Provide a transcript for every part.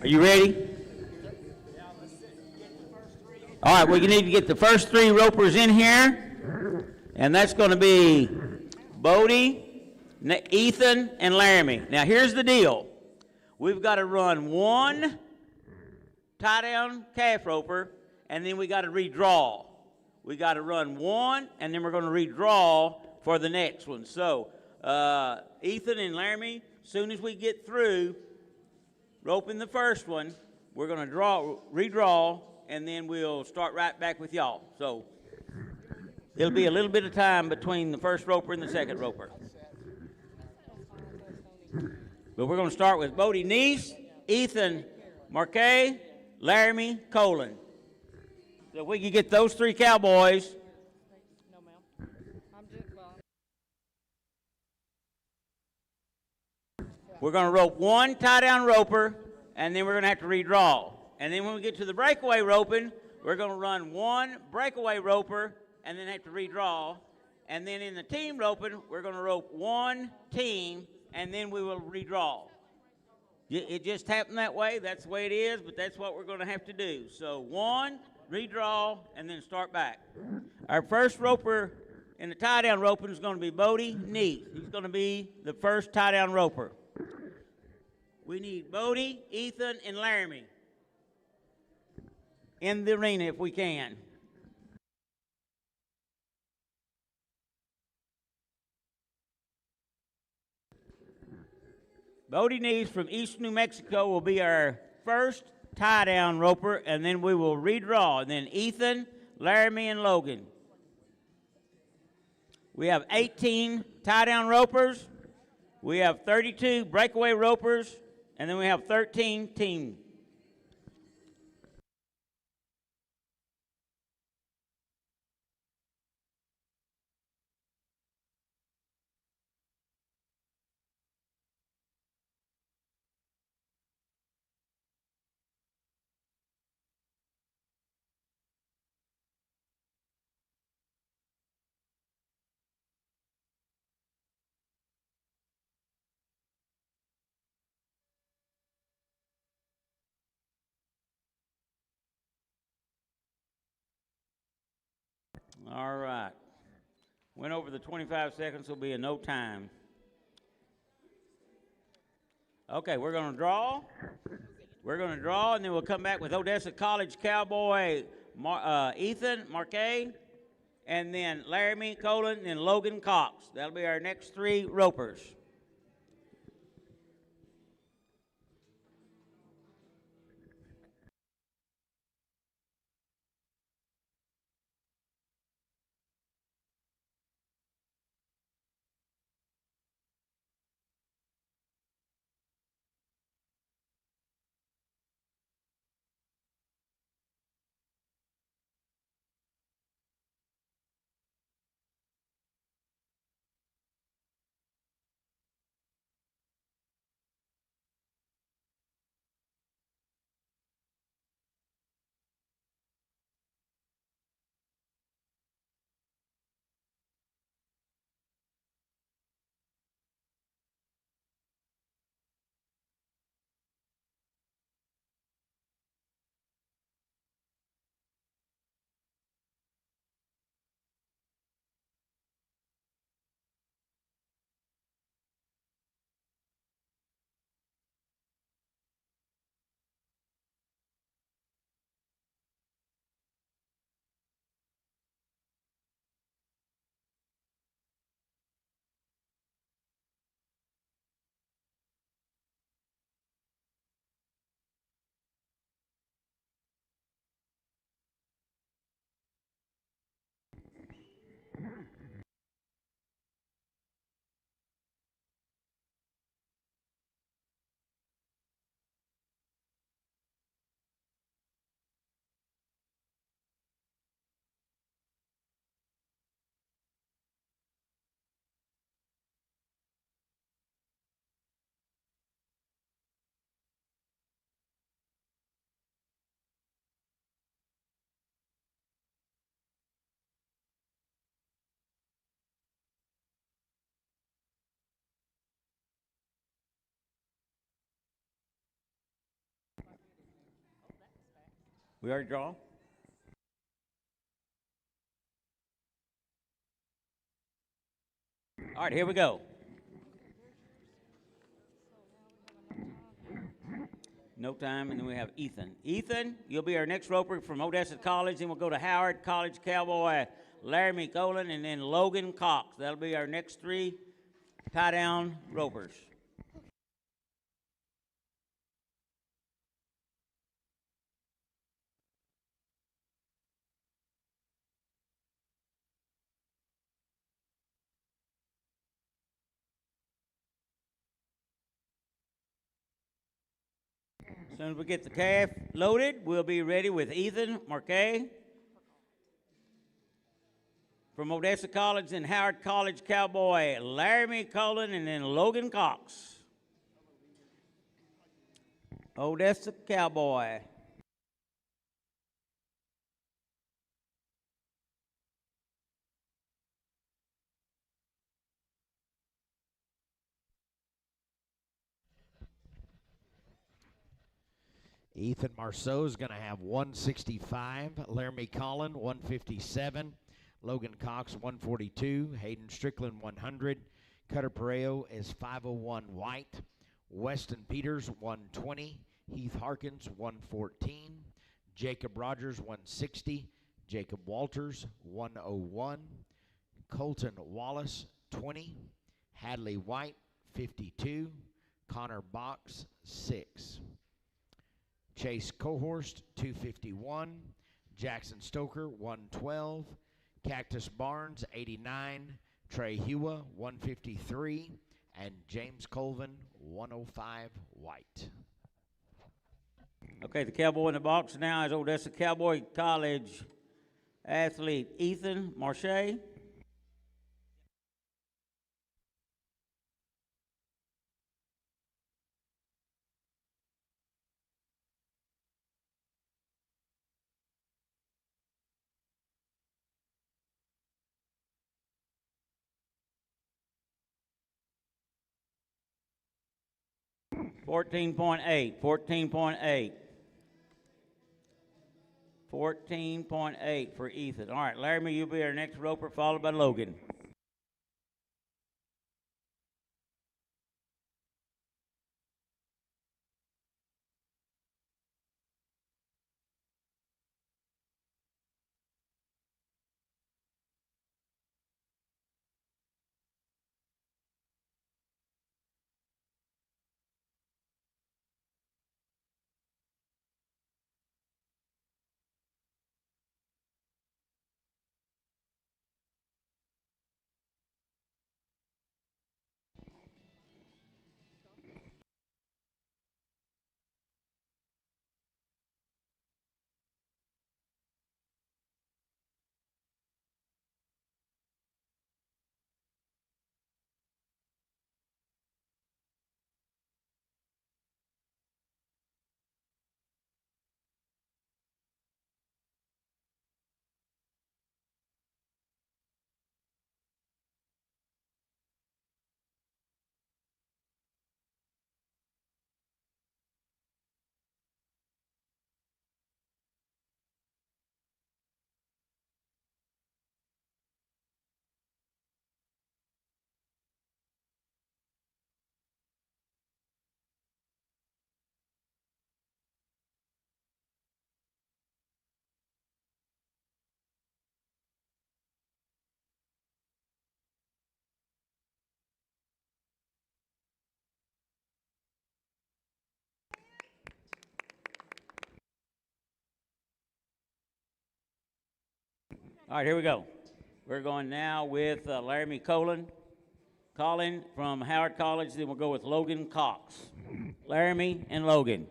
Are you ready? All right, we need to get the first 3 ropers in here, and that's going to be Bodie, Ethan, and Laramie. Now, here's the deal. We've got to run 1 tie-down calf roper, and then we got to redraw. We got to run 1, and then we're going to redraw for the next one. So, Ethan and Laramie, as soon as we get through roping the first one, we're going to redraw, and then we'll start right back with y'all. So it'll be a little bit of time between the first roper and the second roper. But we're going to start with Bodie Neese, Ethan Marquet, Laramie Colin. So if we can get those 3 cowboys. No, ma'am. I'm just, We're going to rope 1 tie-down roper, and then we're going to have to redraw. And then when we get to the breakaway roping, we're going to run 1 breakaway roper and then have to redraw. And then in the team roping, we're going to rope 1 team, and then we will redraw. It just happened that way. That's the way it is, but that's what we're going to have to do. So 1, redraw, and then start back. Our first roper in the tie-down roping is going to be Bodie Neese. He's going to be the first tie-down roper. We need Bodie, Ethan, and Laramie in the arena if we can. Bodie Neese from East New Mexico will be our first tie-down roper, and then we will redraw. And then Ethan, Laramie, and Logan. We have 18 tie-down ropers. We have 32 breakaway ropers, and then we have 13 team. All right. Went over the 25 seconds, will be in no time. Okay, we're going to draw. We're going to draw, and then we'll come back with Odessa College Cowboy Ethan Marquet, and then Laramie Colin, and Logan Cox. That'll be our next 3 ropers. We already draw? All right, here we go. No time, and then we have Ethan. Ethan, you'll be our next roper from Odessa College. Then we'll go to Howard College Cowboy, Laramie Colin, and then Logan Cox. That'll be our next three tie-down ropers. As soon as we get the calf loaded, we'll be ready with Ethan Marquet from Odessa College and Howard College Cowboy, Laramie Colin, and then Logan Cox. Odessa Cowboy. Ethan Marceau is going to have 165. Laramie Collin, 157. Logan Cox, 142. Hayden Strickland, 100. Cutter Pareo is 501 white. Weston Peters, 120. Heath Harkins, 114. Jacob Rogers, 160. Jacob Walters, 101. Colton Wallace, 20. Hadley White, 52. Connor Box, 6. Chase Cohorst, 251. Jackson Stoker, 112. Cactus Barnes, 89. Trey Hewa, 153. And James Colvin, 105 white. Okay, the cowboy in the box now is Odessa Cowboy College athlete Ethan Marche. $14.8, $14.8. 14.8 for Ethan. All right, Laramie, you'll be our next roper, followed by Logan. All right, here we go. We're going now with Laramie Colin from Howard College. Then we'll go with Logan Cox. Laramie and Logan.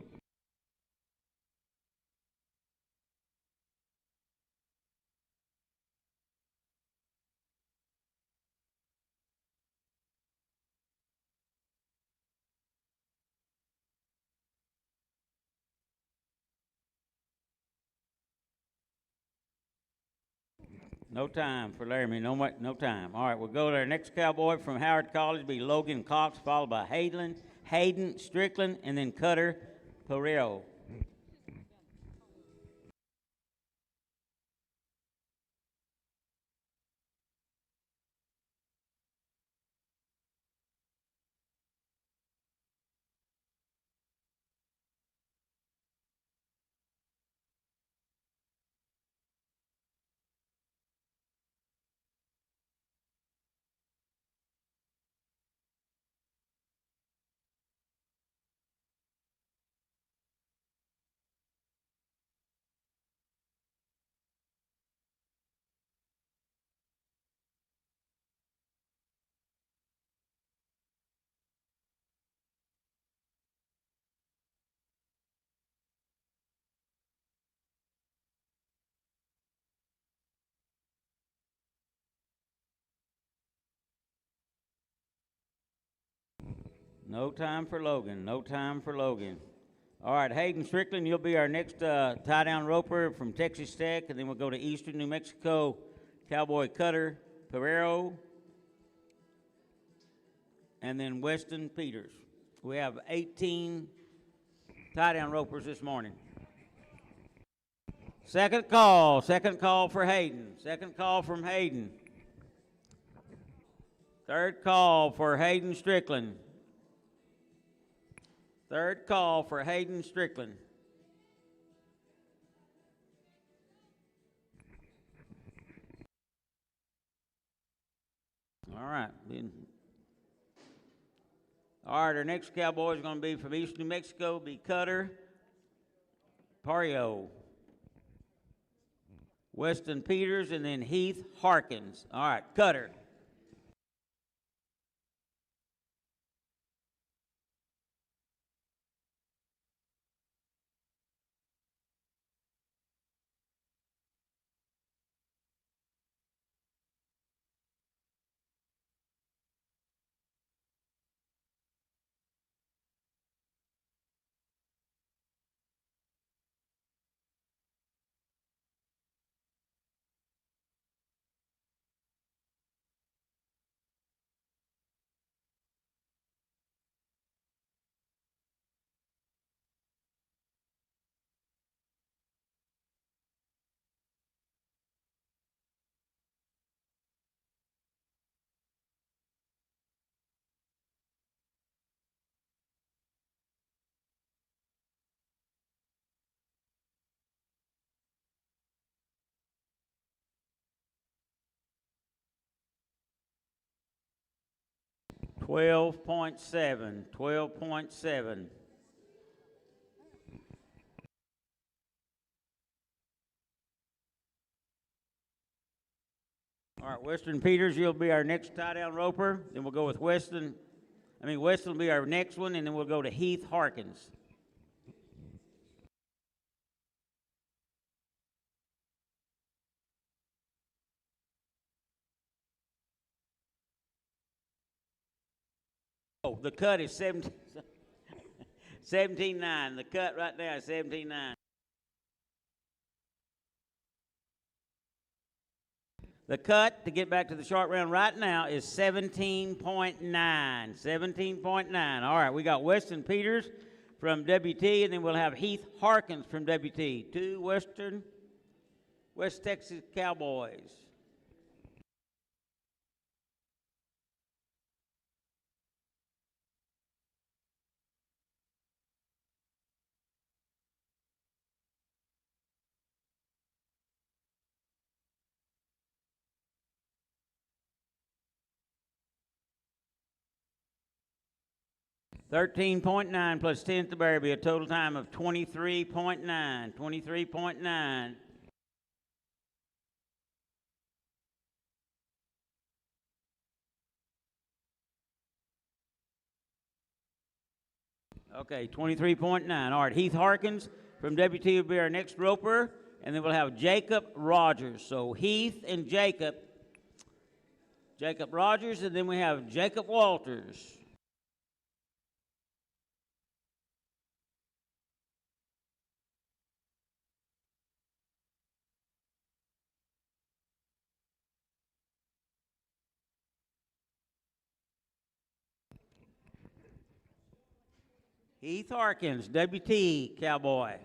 No time for Laramie, no time. All right, we'll go to our next cowboy from Howard College, be Logan Cox, followed by Hayden Strickland, and then Cutter Pareo. No time for Logan. No time for Logan. All right, Hayden Strickland, you'll be our next tie-down roper from Texas Tech, and then we'll go to Eastern New Mexico, Cowboy Cutter Pereiro, and then Weston Peters. We have 18 tie-down ropers this morning. Second call for Hayden. Second call from Hayden. Third call for Hayden Strickland. Third call for Hayden Strickland. All right. All right, our next cowboy is going to be from East New Mexico, be Cutter Pario. Weston Peters, and then Heath Harkins. All right, Cutter. $12.7. All right, Weston Peters, you'll be our next tie-down roper. Then we'll go with Weston will be our next one, and then we'll go to Heath Harkins. Oh, the cut is 17.9. The cut right now is 17.9. The cut, to get back to the short round right now, is 17.9. 17.9. All right, we got Weston Peters from WT, and then we'll have Heath Harkins from WT. Two West Texas Cowboys. $13.9 plus 10 at the bar, be a total time of 23.9. 23.9. Okay, 23.9. All right, Heath Harkins from WT will be our next roper, and then we'll have Jacob Rogers. So Heath and Jacob Rogers, and then we have Jacob Walters. Heath Harkins, WT Cowboy.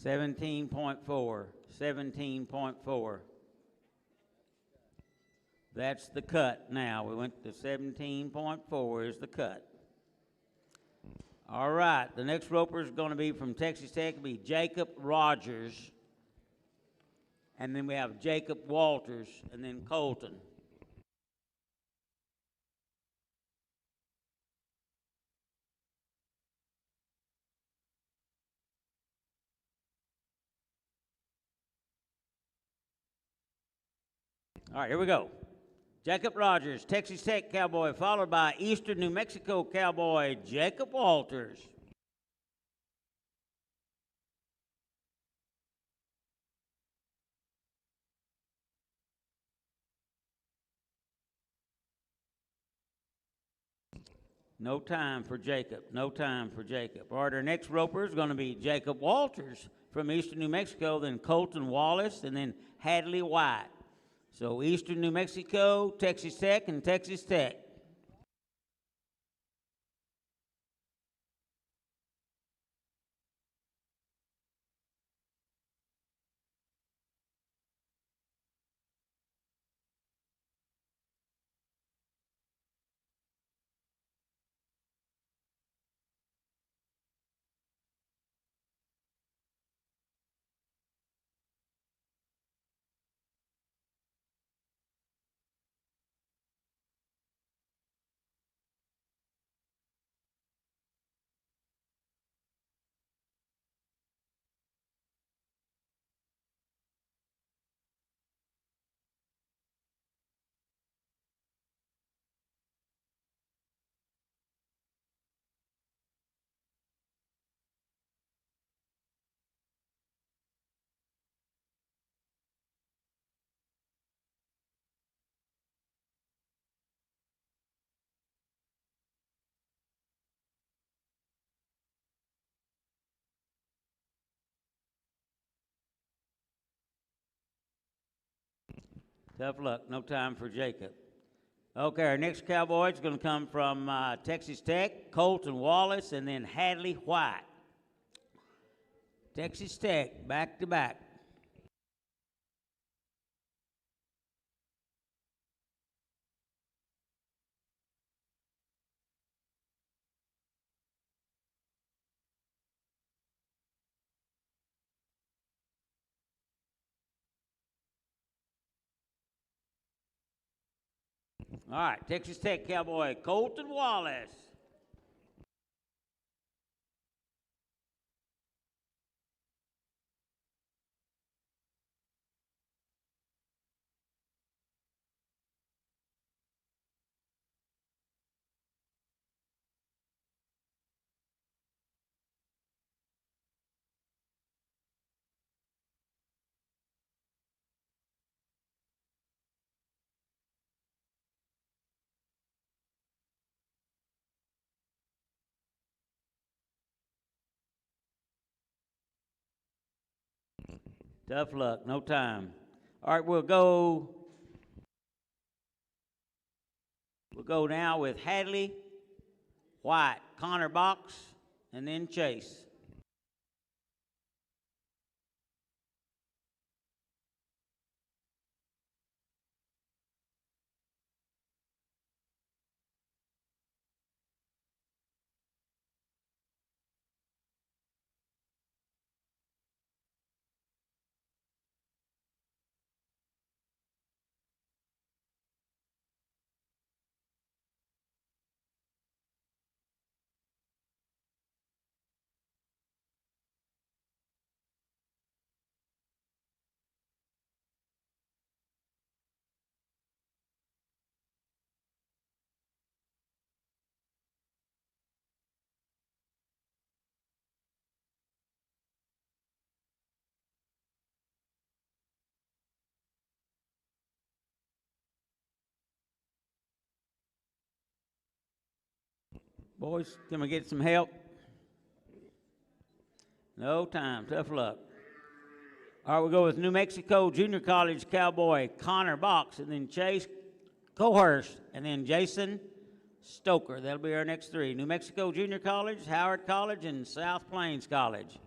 $17.4. That's the cut now. We went to 17.4 is the cut. All right, the next roper is going to be from Texas Tech. It'll be Jacob Rogers. And then we have Jacob Walters, and then Colton. All right, here we go. Jacob Rogers, Texas Tech Cowboy, followed by Eastern New Mexico Cowboy, Jacob Walters. No time for Jacob. No time for Jacob. All right, our next roper is going to be Jacob Walters from Eastern New Mexico, then Colton Wallace, and then Hadley White. So Eastern New Mexico, Texas Tech, and Texas Tech. Tough luck. No time for Jacob. Okay, our next cowboy is going to come from Texas Tech, Colton Wallace, and then Hadley White. Texas Tech, back to back. All right, Texas Tech Cowboy, Colton Wallace. Tough luck, no time. All right, we'll go now with Hadley White, Connor Box, and then Chase. Boys, can we get some help? No time, tough luck. All right, we'll go with New Mexico Junior College Cowboy Connor Box, and then Chase Cohurst, and then Jason Stoker. That'll be our next three. New Mexico Junior College, Howard College, and South Plains College.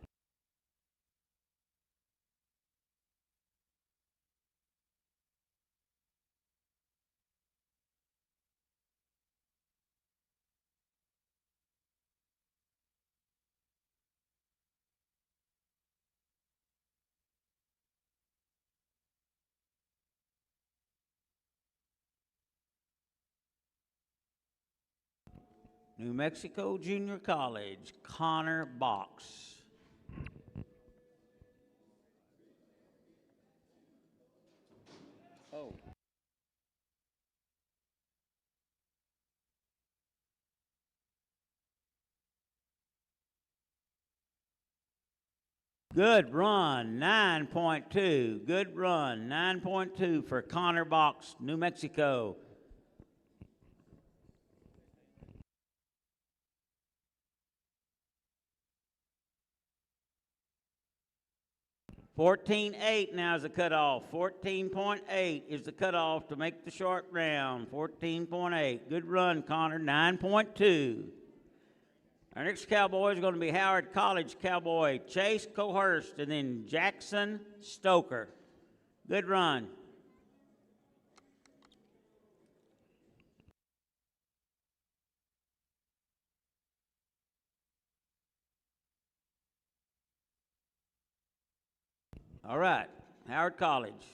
New Mexico Junior College, Connor Box. Oh. Good run, 9.2. Good run, 9.2 for Connor Box, New Mexico. $14.8 now is the cutoff. 14.8 is the cutoff to make the short round. 14.8. Good run, Connor. 9.2. Our next cowboy is going to be Howard College cowboy Chase Cohurst and then Jackson Stoker. Good run. All right, Howard College,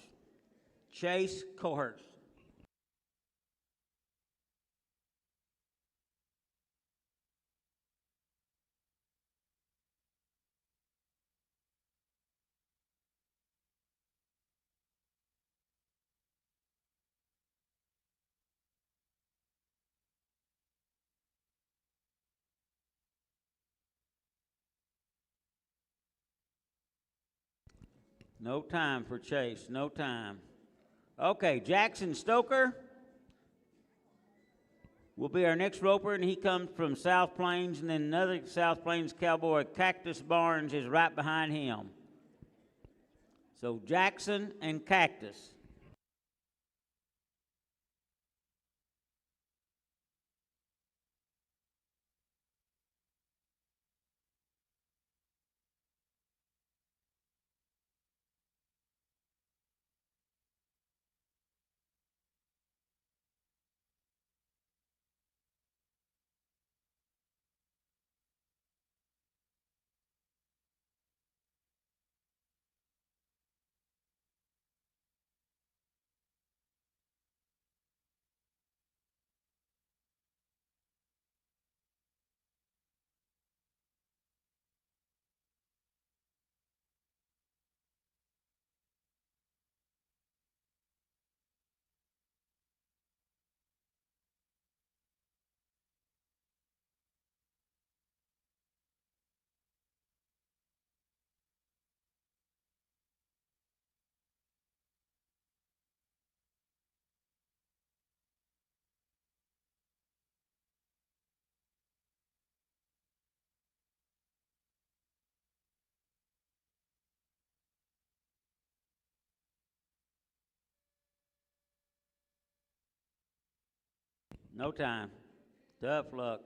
Chase Cohurst. No time for Chase, no time. Okay, Jackson Stoker will be our next roper, and he comes from South Plains, and then another South Plains cowboy, Cactus Barnes, is right behind him. So Jackson and Cactus. No time. Tough luck.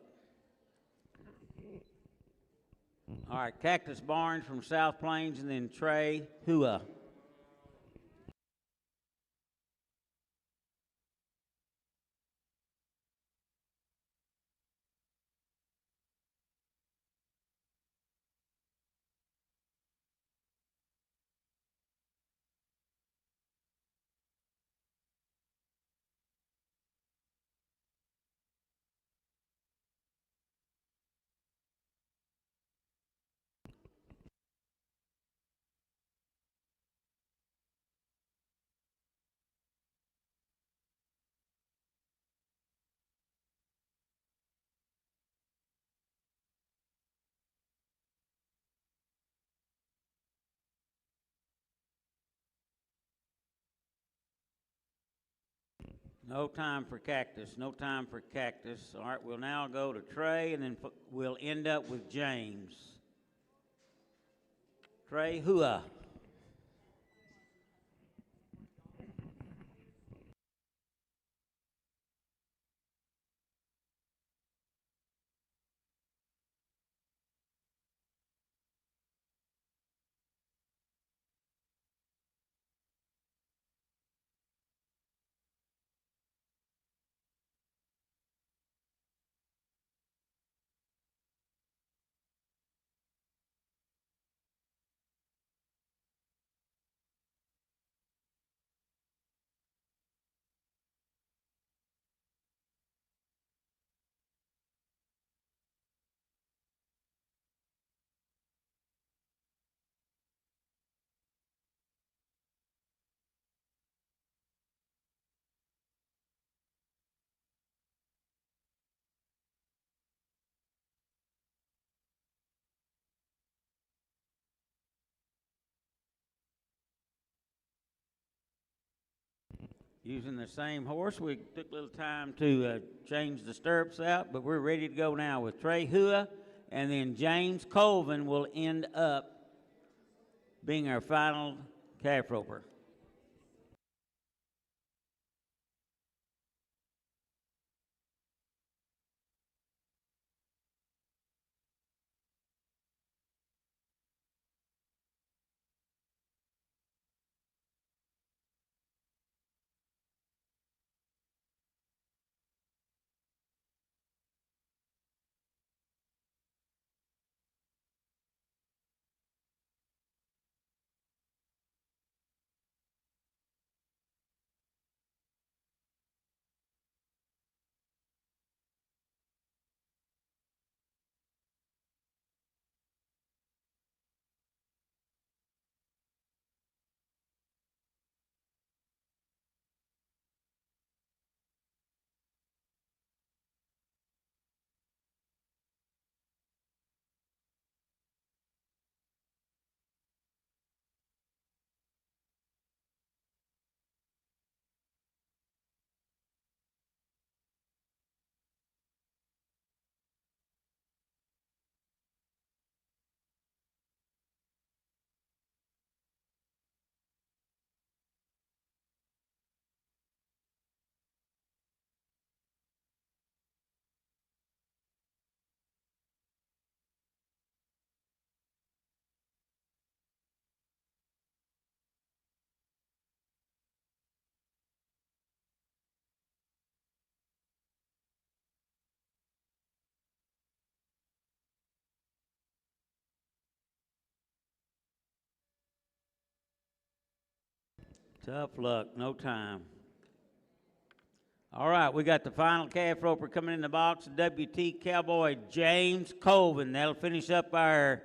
All right, Cactus Barnes from South Plains, and then Trey Hua. No time for Cactus. No time for Cactus. All right, we'll now go to Trey, and then we'll end up with James. Trey Hua. Using the same horse. We took a little time to change the stirrups out, but we're ready to go now with Trey Hua, and then James Colvin will end up being our final calf roper. Tough luck, no time. All right, we got the final calf roper coming in the box, WT Cowboy James Colvin. That'll finish up our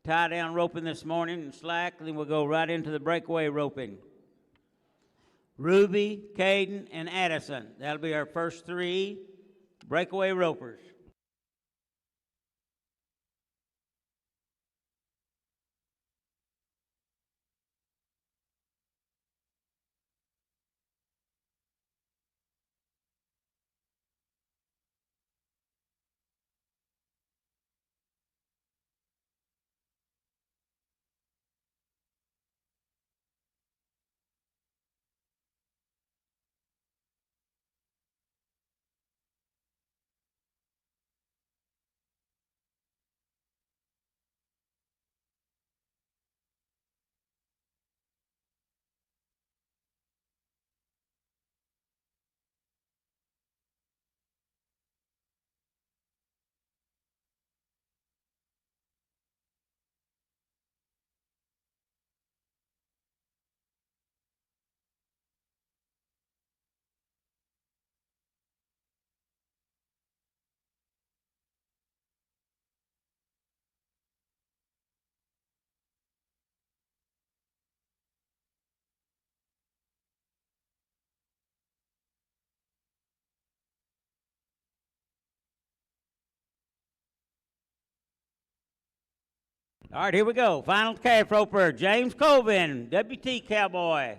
tie-down roping this morning and slack, and then we'll go right into the breakaway roping. Ruby, Caden, and Addison. That'll be our first three breakaway ropers. All right, here we go. Final calf roper, James Colvin, WT Cowboy.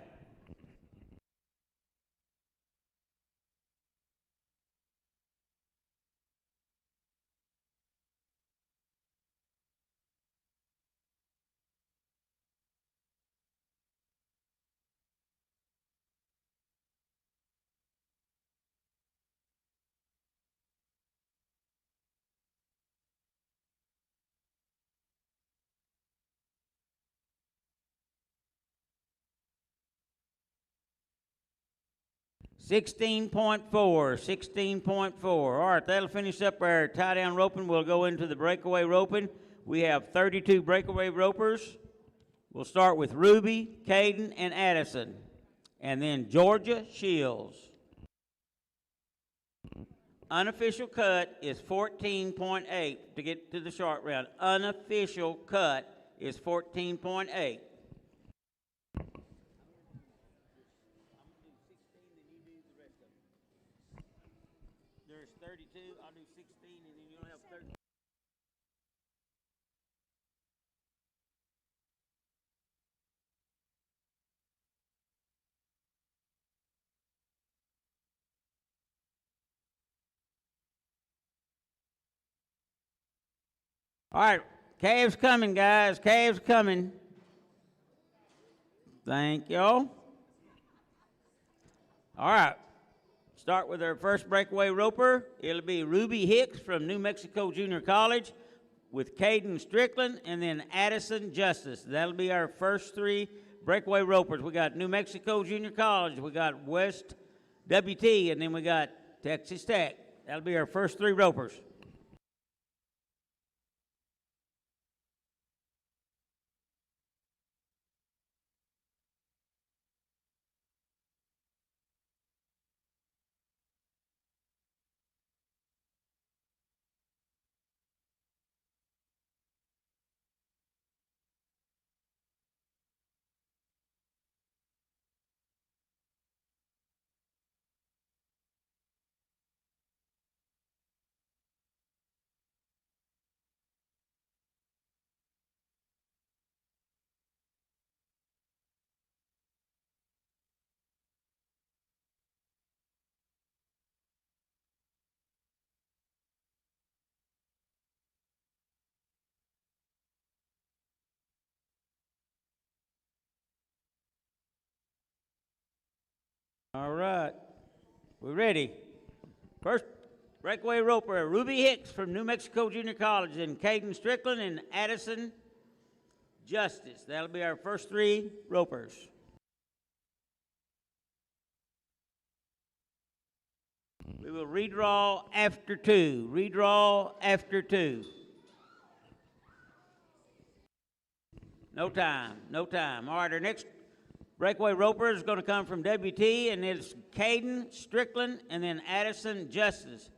$16.4. All right, that'll finish up our tie-down roping. We'll go into the breakaway roping. We have 32 breakaway ropers. We'll start with Ruby, Caden, and Addison. And then Georgia Shields. Unofficial cut is 14.8 to get to the short round. Unofficial cut is 14.8. There's 32, I'll do 16, and then you'll have 30. All right, calves coming, guys. Calves coming. Thank y'all. All right. Start with our first breakaway roper. It'll be Ruby Hicks from New Mexico Junior College with Caden Strickland and then Addison Justice. That'll be our first three breakaway ropers. We got New Mexico Junior College, we got West WT, and then we got Texas Tech. That'll be our first three ropers. All right, we're ready. First breakaway roper, Ruby Hicks from New Mexico Junior College, and Caden Strickland and Addison Justice. That'll be our first three ropers. We will redraw after two. Redraw after two. No time, no time. All right, our next breakaway roper is going to come from WT, and it's Caden Strickland and then Addison Justice.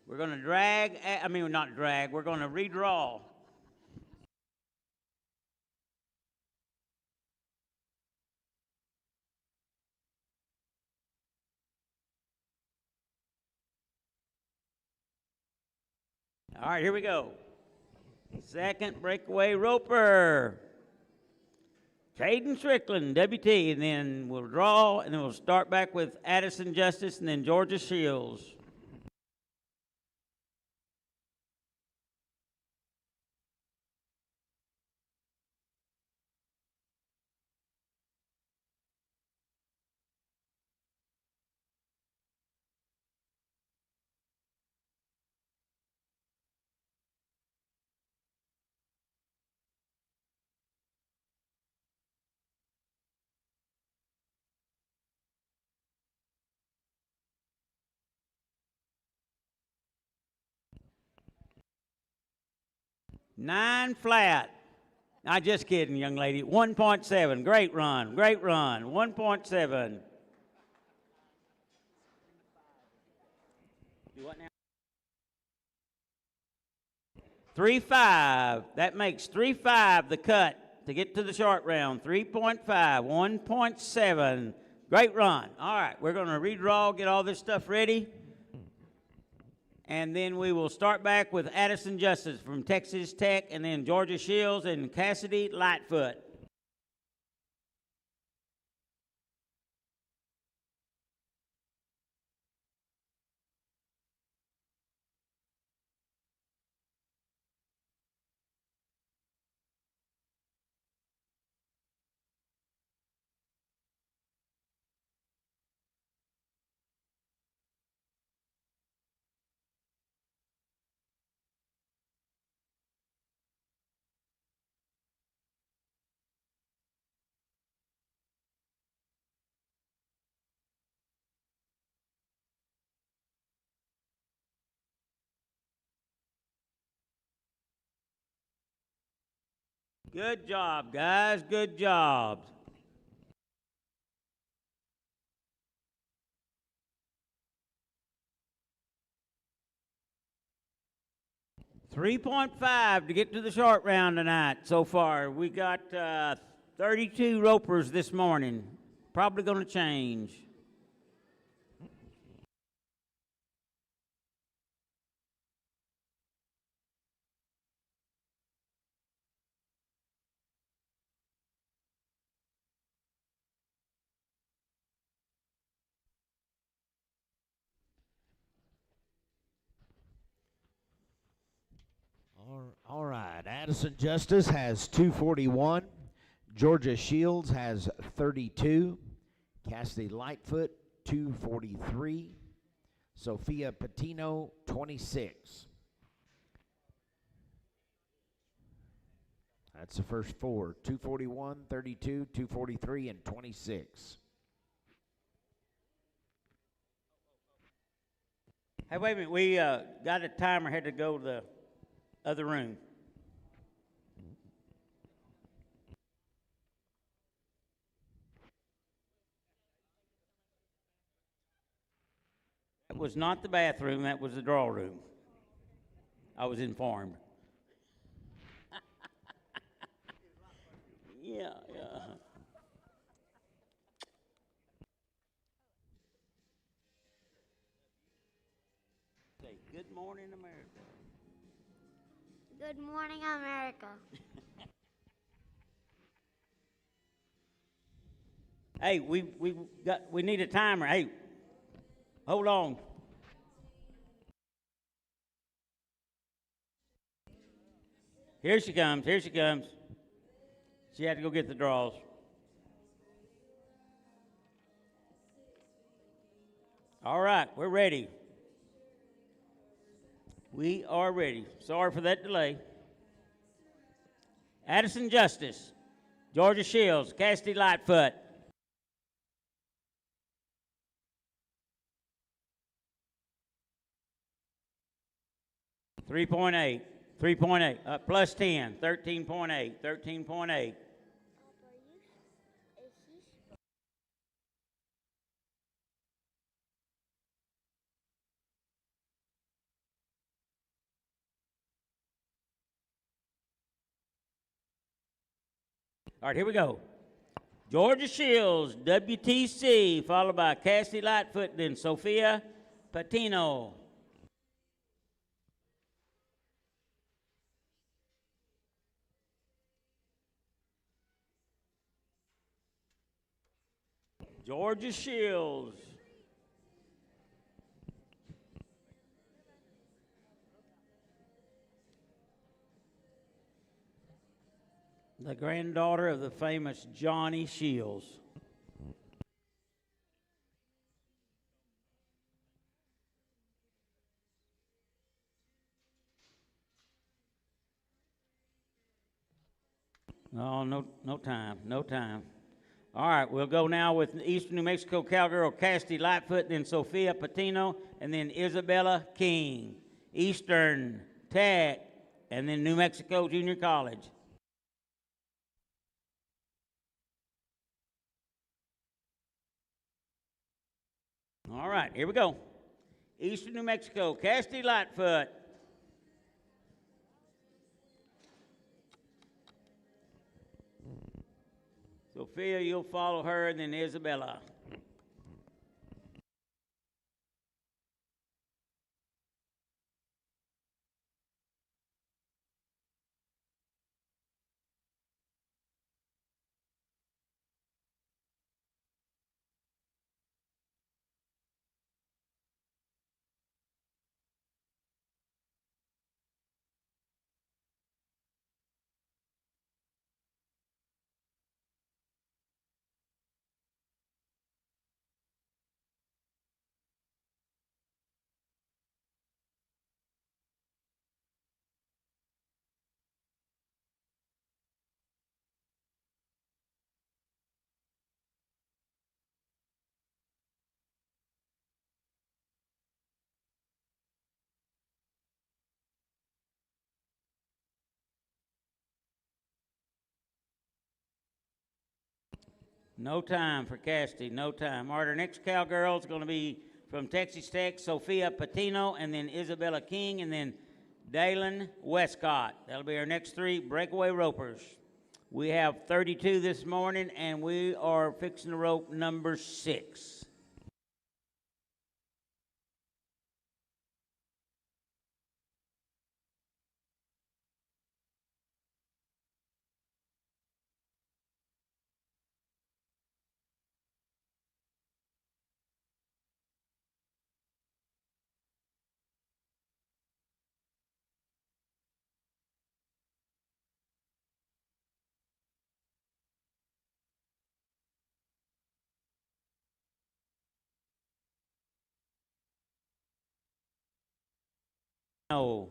We're going to not drag, we're going to redraw. All right, here we go. Second breakaway roper. Caden Strickland, WT, and then we'll draw, and then we'll start back with Addison Justice and then Georgia Shields. Nine flat. Not just kidding, young lady. 1.7. Great run. Great run. 1.7. Do what now? 3.5. That makes 3.5 the cut to get to the short round. 3.5. 1.7. Great run. All right, we're going to redraw, get all this stuff ready. And then we will start back with Addison Justice from Texas Tech, and then Georgia Shields and Cassidy Lightfoot. Good job, guys. Good job. $3.5 to get to the short round tonight so far. We got 32 ropers this morning. Probably going to change. All right, Addison Justice has 241. Georgia Shields has 32. Cassidy Lightfoot, 243. Sophia Patino, 26. That's the first four, 241, 32, 243, and 26. Hey, wait a minute. We got a timer, had to go to the other room. That was not the bathroom, that was the draw room. I was informed. Yeah. Say, good morning, America. Good morning, America. Hey, we need a timer. Hey, hold on. Here she comes. She had to go get the draws. All right, we're ready. We are ready. Sorry for that delay. Addison Justice, Georgia Shields, Cassidy Lightfoot. $3.8, plus 10, 13.8, 13.8. All right, here we go. Georgia Shields, WTC, followed by Cassidy Lightfoot, then Sophia Patino. Georgia Shields. The granddaughter of the famous Johnny Shields. Oh, no time. All right, we'll go now with Eastern New Mexico cowgirl Cassidy Lightfoot, then Sophia Patino, and then Isabella King. Eastern Tech, and then New Mexico Junior College. All right, here we go. Eastern New Mexico, Cassidy Lightfoot. Sophia, you'll follow her, and then Isabella. No time for Cassidy, no time. All right, our next cowgirl is going to be from Texas Tech, Sophia Patino, and then Isabella King, and then Dalen Westcott. That'll be our next three breakaway ropers. We have 32 this morning, and we are fixing the rope number 6. No.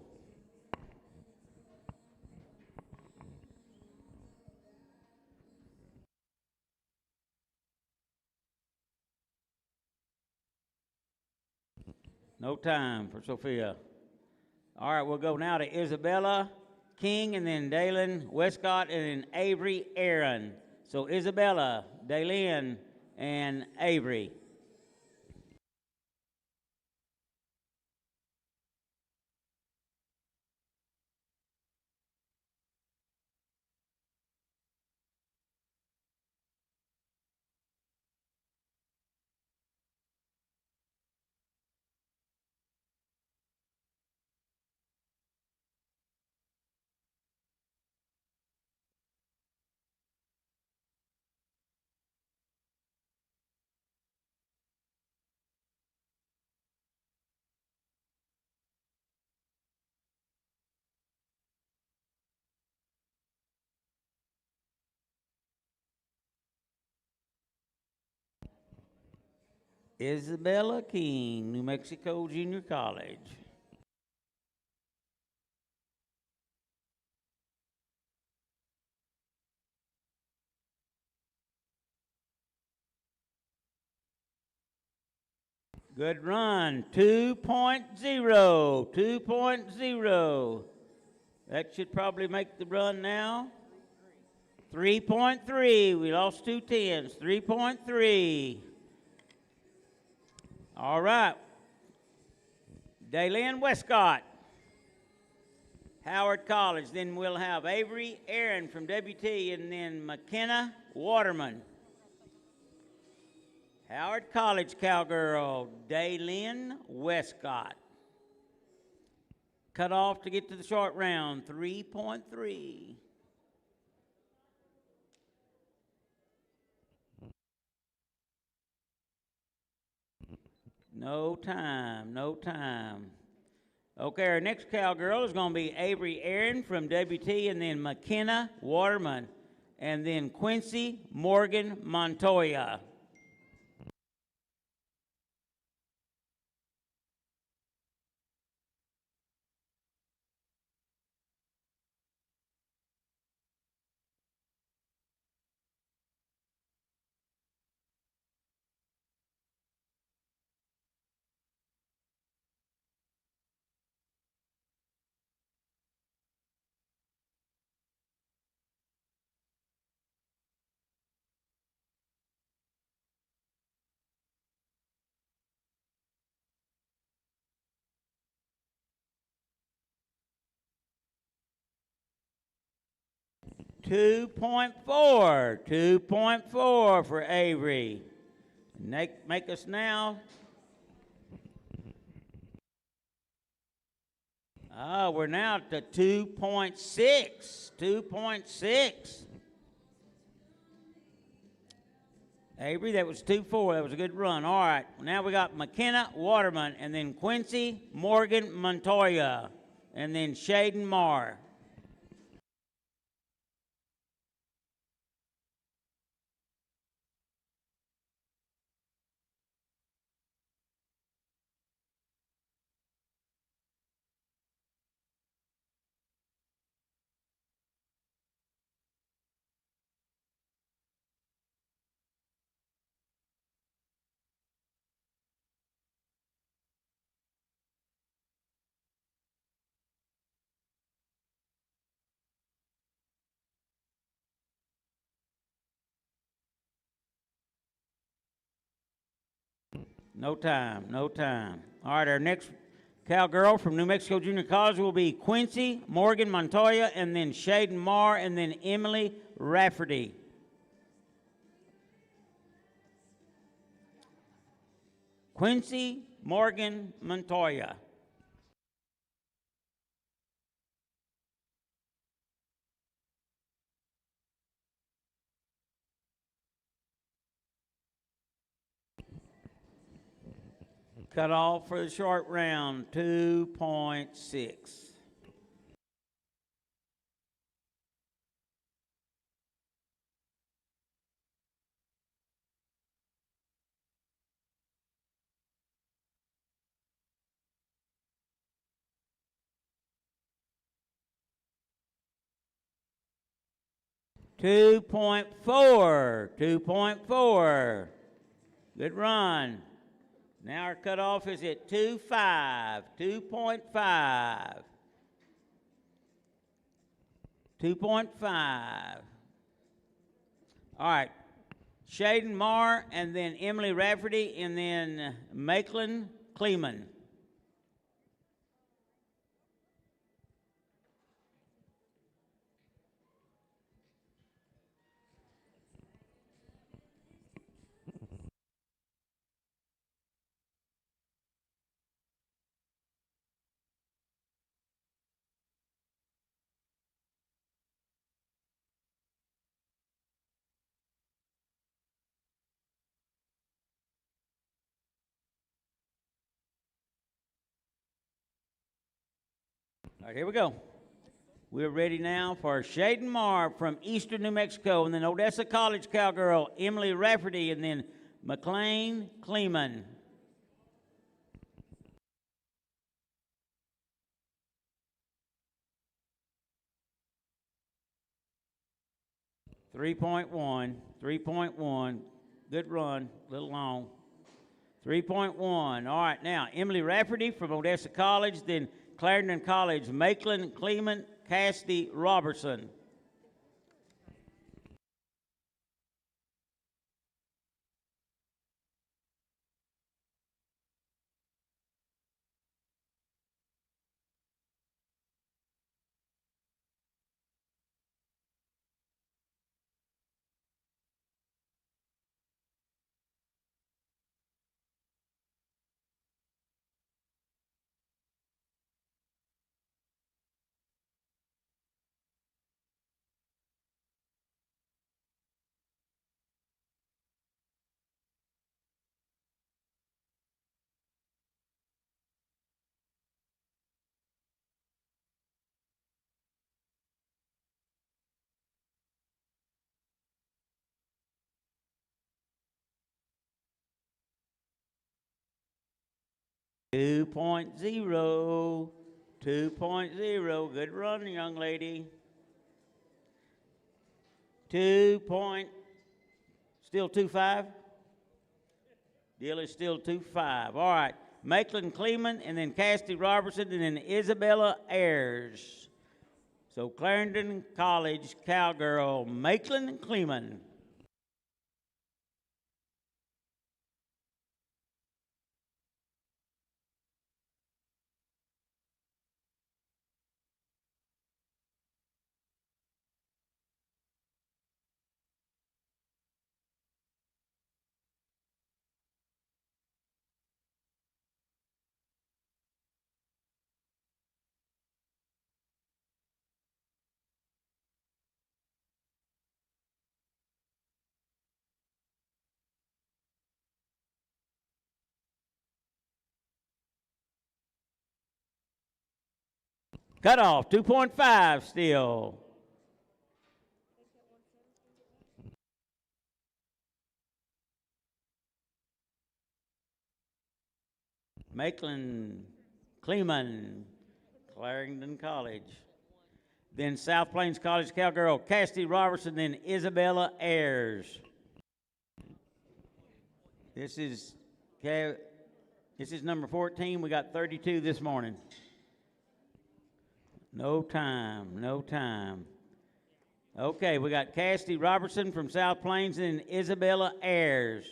No time for Sophia. All right, we'll go now to Isabella King, and then Dalen Westcott, and then Avery Aaron. So Isabella, Dalen, and Avery. Isabella King, New Mexico Junior College. Good run, 2.0, 2.0. That should probably make the run now. 3.3, we lost 2 tenths, 3.3. All right. Dalen Westcott, Howard College. Then we'll have Avery Aaron from WT, and then McKenna Waterman. Howard College cowgirl, Dalen Westcott. Cut off to get to the short round, 3.3. No time, no time. Okay, our next cowgirl is going to be Avery Aaron from WT, and then McKenna Waterman, and then Quincy Morgan Montoya. $2.4 for Avery. Make us now. We're now at the 2.6. 2.6. Avery, that was 2.4. That was a good run. All right. Now we got McKenna Waterman, and then Quincy Morgan Montoya, and then Shaden Marr. No time, no time. All right, our next cowgirl from New Mexico Junior College will be Quincy Morgan Montoya, and then Shaden Marr, and then Emily Rafferty. Quincy Morgan Montoya. Cut off for the short round, 2.6. 2.4. 2.4. Good run. Now our cutoff is at 2.5. 2.5. 2.5. All right. Shaden Marr, and then Emily Rafferty, and then Maitland Kleeman. All right, here we go. We're ready now for Shaden Marr from Eastern New Mexico, and then Odessa College cowgirl Emily Rafferty, and then McLean Kleeman. .3.1, 3.1, good run, a little long. 3.1, all right, now Emily Rafferty from Odessa College, then Clarendon College, Maitland Kleeman, Cassidy Robertson. Two point zero, 2.0, good run, young lady. Still 2.5? Deal is still 2.5. All right, Maitland Kleeman, and then Cassidy Robertson, and then Isabella Ayers. So Clarendon College cowgirl, Maitland Kleeman. Cutoff, 2.5 still. Maitland Kleeman, Clarendon College. Then South Plains College cowgirl Cassidy Robertson, then Isabella Ayers. This is number 14. We got 32 this morning. No time, no time. Okay, we got Cassidy Robertson from South Plains and Isabella Ayers.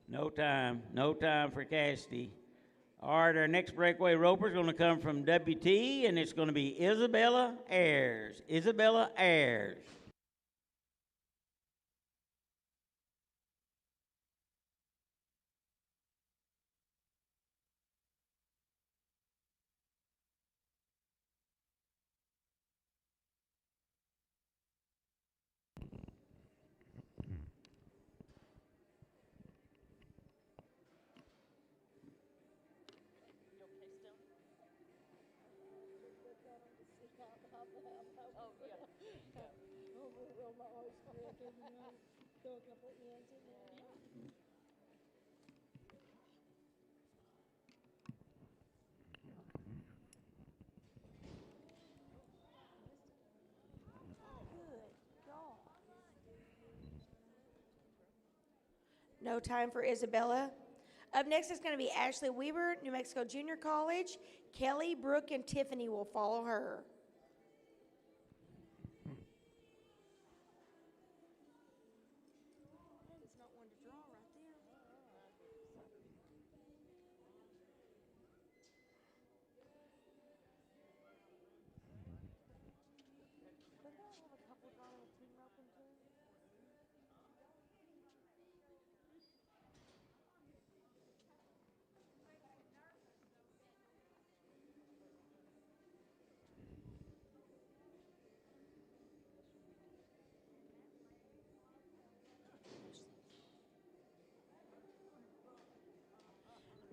No time. No time for Cassidy. All right, our next breakaway roper is going to come from WT, and it's going to be Isabella Ayers. Isabella Ayers. No time for Isabella. Up next is going to be Ashley Weaver, New Mexico Junior College. Kelly, Brooke, and Tiffany will follow her.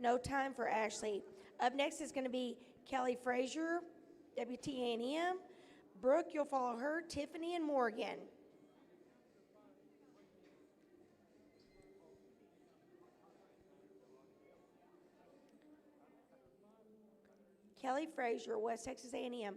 No time for Ashley. Up next is going to be Kelly Frazier, WTAM. Brooke, you'll follow her. Tiffany and Morgan. Kelly Frazier, West Texas A&M.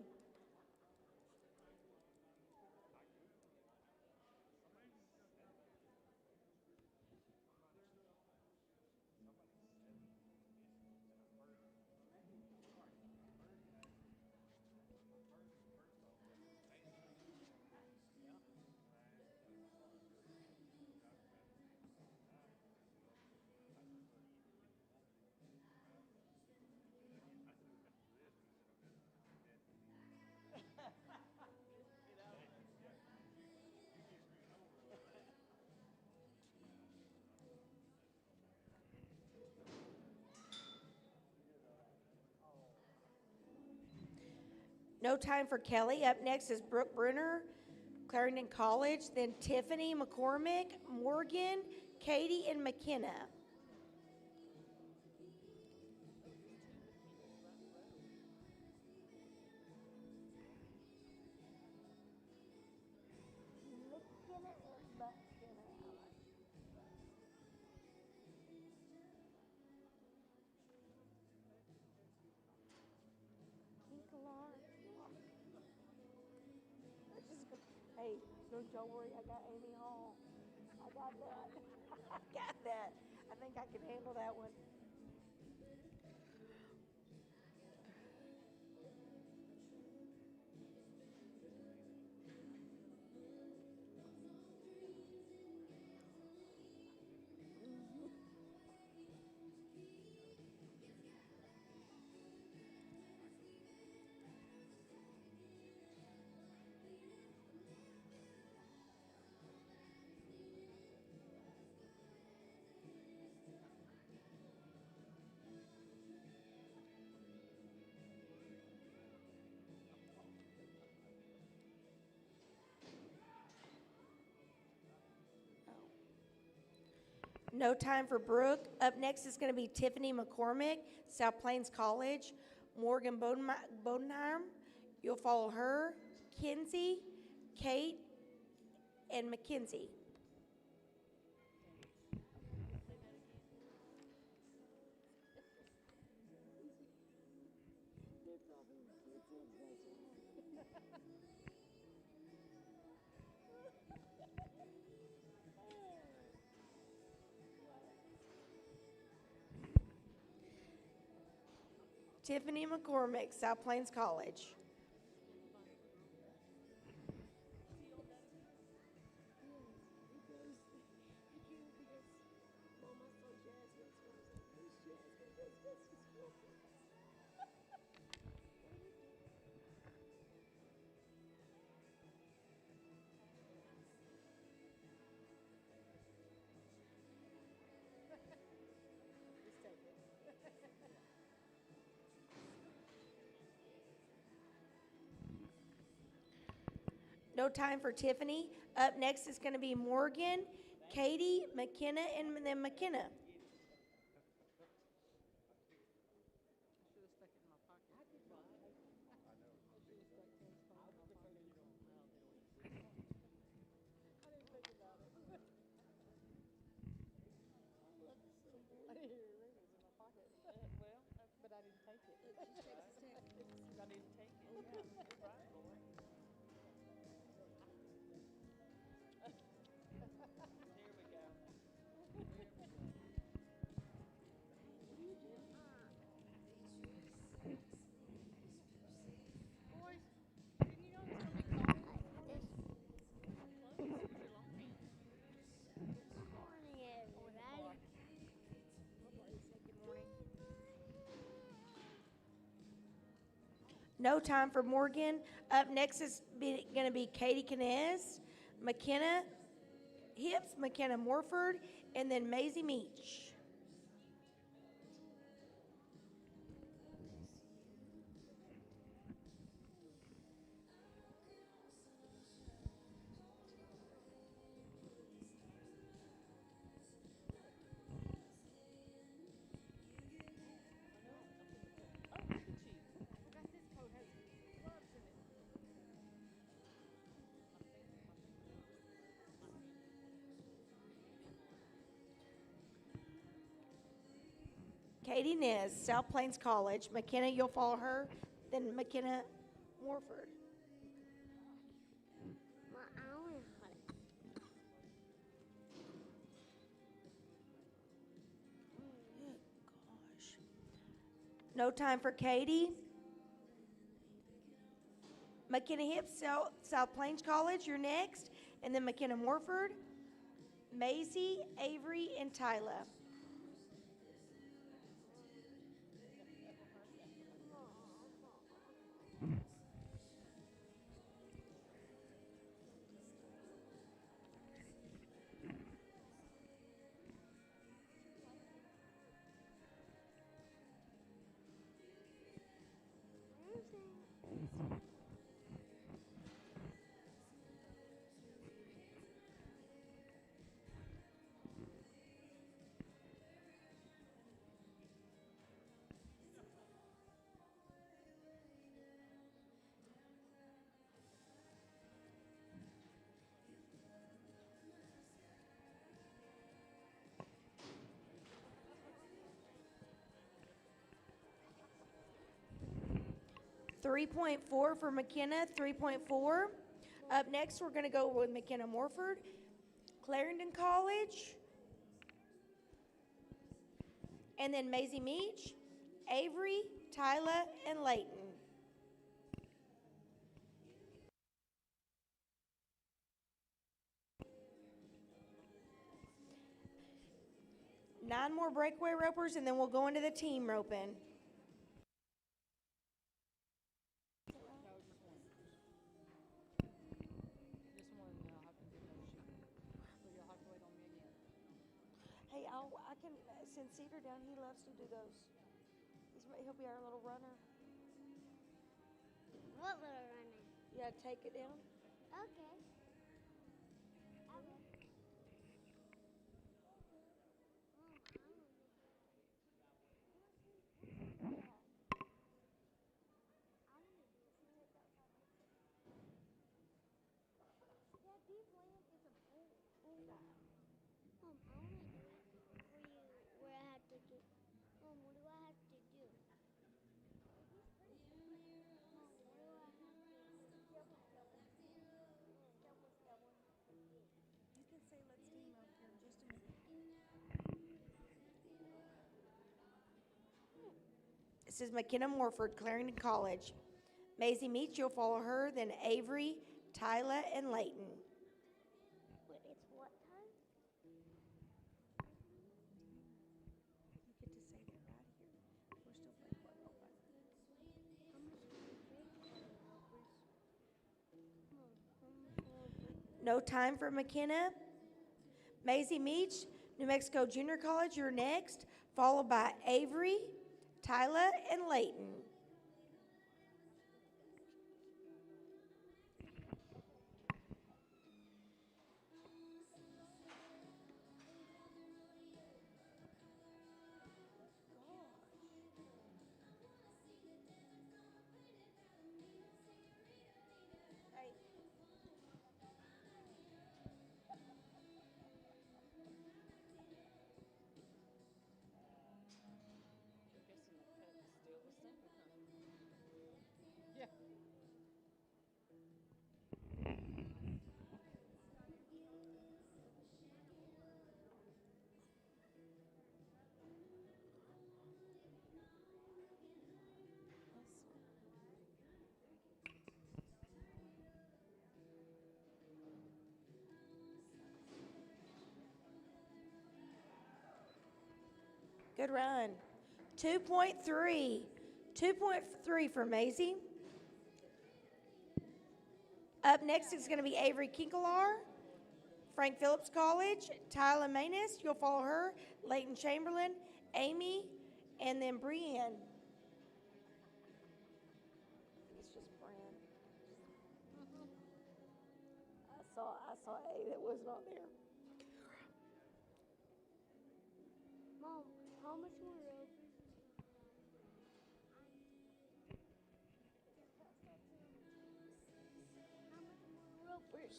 No time for Kelly. Up next is Brooke Brunner, Clarendon College. Then Tiffany McCormick, Morgan, Katie, and McKenna. Hey, don't worry, I got Amy Hall. I got that. I got that. I think I can handle that one. No time for Brooke. Up next is going to be Tiffany McCormick, South Plains College. Morgan Bodenheim, you'll follow her. Kinsey, Kate, and Mackenzie. Tiffany McCormick, South Plains College. No time for Tiffany. Up next is going to be Morgan, Katie, McKenna, and then McKenna. But I didn't take it. I didn't take it. You're right, boy. Here we go. Boys, didn't you know it's gonna be cold? Clothes, use your long pants. Morning, everybody. No time for Morgan. Up next is going to be Katie Knez, McKenna Hips, McKenna Morford, and then Maisie Meach. Oh, look at you. I forgot this coat has gloves in it. Katie Knez, South Plains College. McKenna, you'll follow her. Then McKenna Morford. My arm is hot. Gosh. No time for Katie. McKenna Hips, South Plains College, you're next. And then McKenna Morford, Maisie, Avery, and Tyla. .4 for McKenna, 3.4. Up next, we're going to go with McKenna Morford, Clarendon College, and then Maisie Meach, Avery, Tyla, and Layton. Nine more breakaway ropers, and then we'll go into the team roping. Just one, I'll have to do no shooting. So you'll have to wait on me again. Hey, I can send Cedar down. He loves to do those. He'll be our little runner. What little runner? Yeah, take it down. Okay. I will. Mom, I want to do it for you where I have to get. Mom, what do I have to do? Mom, what do I have to do? You can say let's team up here in just a minute. This is McKenna Morford, Clarendon College. Maisie Meach, you'll follow her, then Avery, Tyla, and Layton. Wait, it's what time? You get to say that right here. We're still playing one roll back. How much do you pay? No time for McKenna. Maisie Meach, New Mexico Junior College, you're next, followed by Avery, Tyla, and Layton. Good run. 2.3. 2.3 for Maisie. Up next is going to be Avery Kinkelar, Frank Phillips College, Tyler Manus, you'll follow her, Leighton Chamberlain, Amy, and then Brienne. It's just Brienne. I saw A that was not there. Mom, how much more ropers? How much more ropers?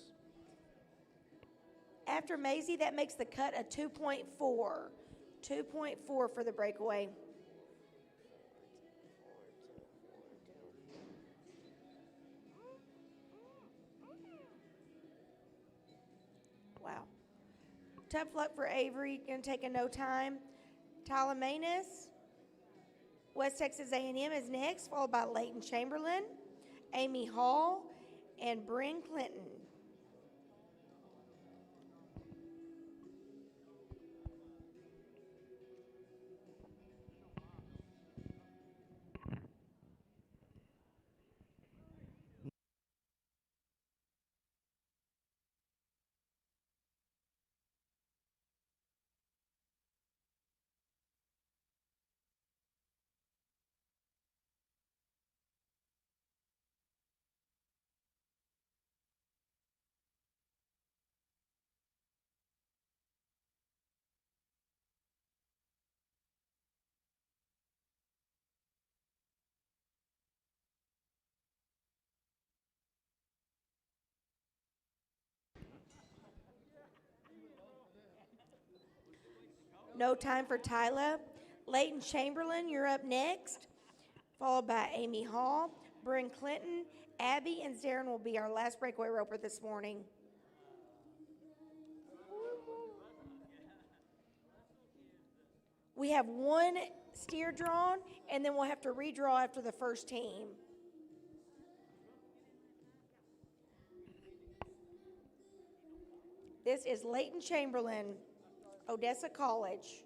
After Maisie, that makes the cut a 2.4. 2.4 for the breakaway. Wow. Tough luck for Avery. Going to take a no time. Tyler Manus, West Texas A&M is next, followed by Leighton Chamberlain, Amy Hall, and Bryn Clinton. No time for Tyler. Leighton Chamberlain, you're up next, followed by Amy Hall, Bryn Clinton, Abby, and Zarin will be our last breakaway roper this morning. We have one steer drawn, and then we'll have to redraw after the first team. This is Leighton Chamberlain, Odessa College.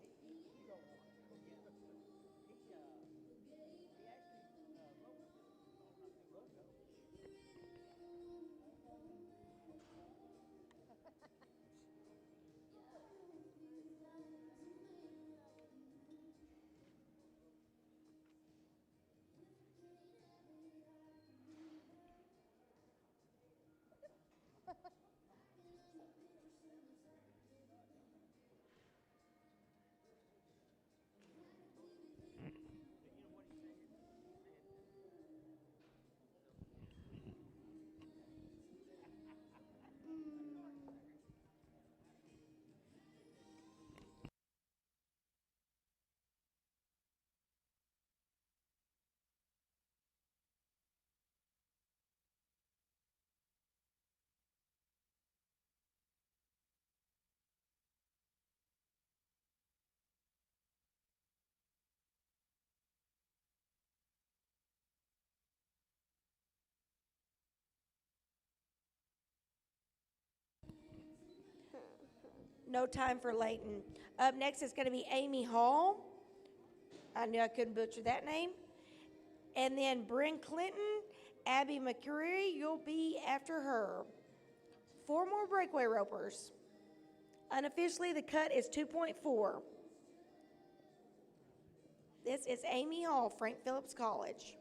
No time for Leighton. Up next is going to be Amy Hall. I knew I couldn't butcher that name. And then Bryn Clinton, Abby McCreary, you'll be after her. 4 more breakaway ropers. Unofficially, the cut is 2.4. This is Amy Hall, Frank Phillips College.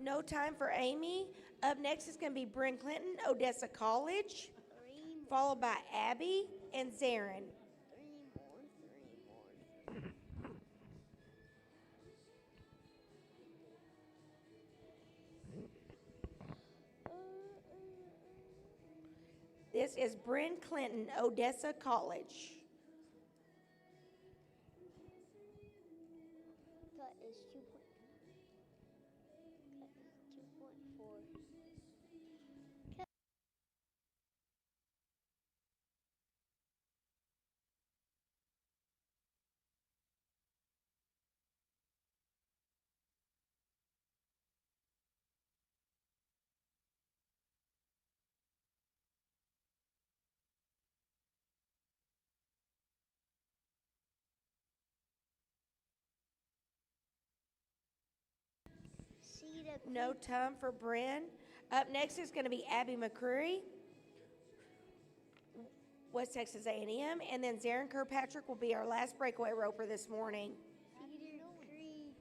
No time for Amy. Up next is going to be Bryn Clinton, Odessa College, followed by Abby and Zarin. This is Bryn Clinton, Odessa College. Cut is 2.4. See the No time for Bryn. Up next is going to be Abby McCreary, West Texas A&M, and then Zarin Kirkpatrick will be our last breakaway roper this morning. Cedar Creek.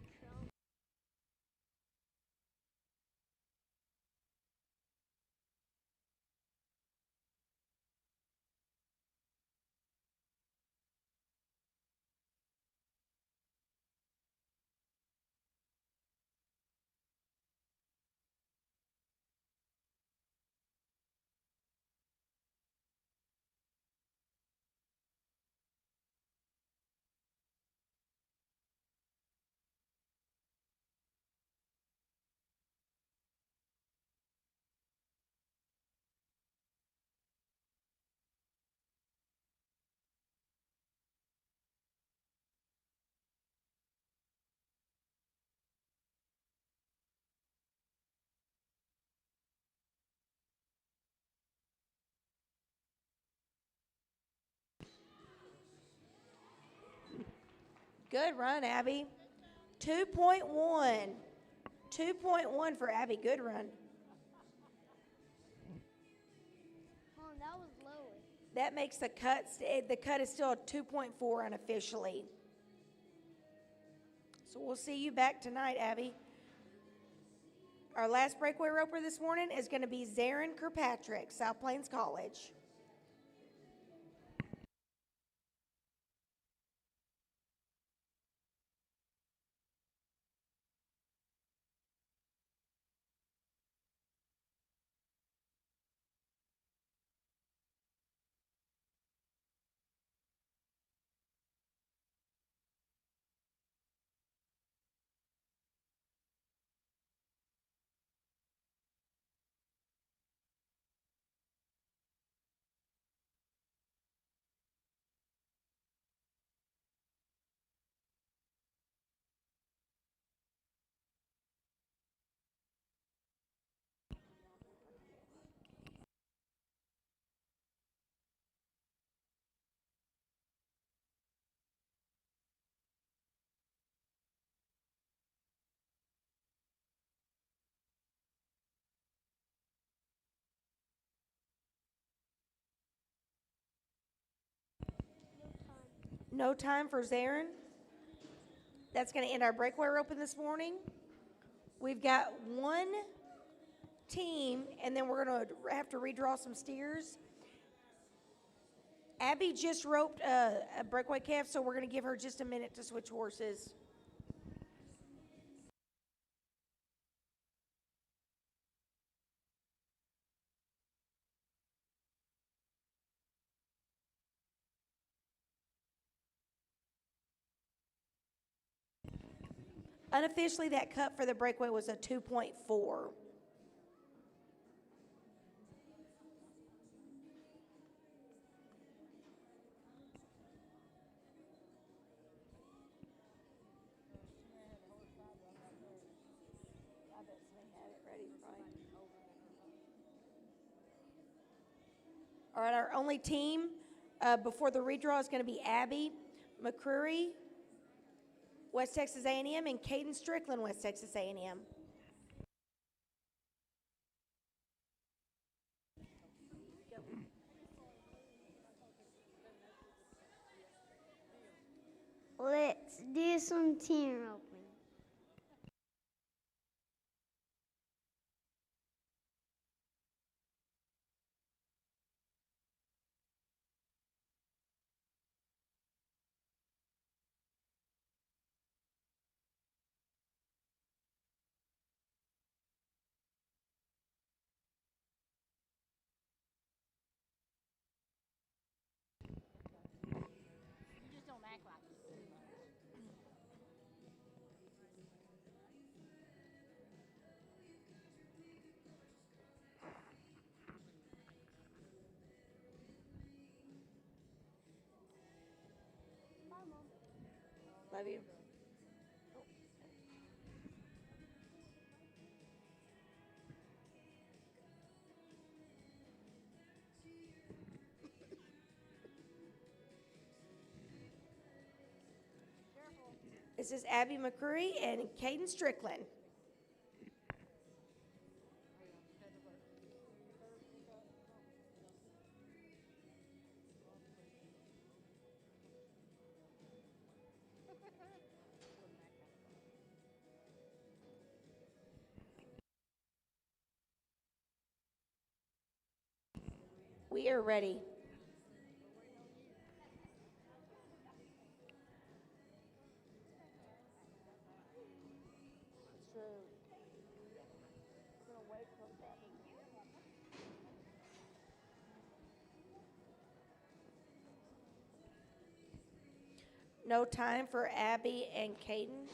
Good run, Abby. 2.1. 2.1 for Abby. Good run. Mom, that was lower. That makes the cut. The cut is still a 2.4 unofficially. So we'll see you back tonight, Abby. Our last breakaway roper this morning is going to be Zarin Kirkpatrick, South Plains College. No time for Zarin. That's going to end our breakaway rope this morning. We've got one team, and then we're going to have to redraw some steers. Abby just roped a breakaway calf, so we're going to give her just a minute to switch horses. Unofficially, that cut for the breakaway was a 2.4. All right, our only team before the redraw is going to be Abby McCreary, West Texas A&M, and Caden Strickland, West Texas A&M. Let's do some team roping. Love you. This is Abby McCreary and Caden Strickland. We are ready. No time for Abby and Caden.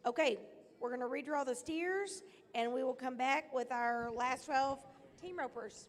Okay, we're going to redraw the steers, and we will come back with our last 12 team ropers.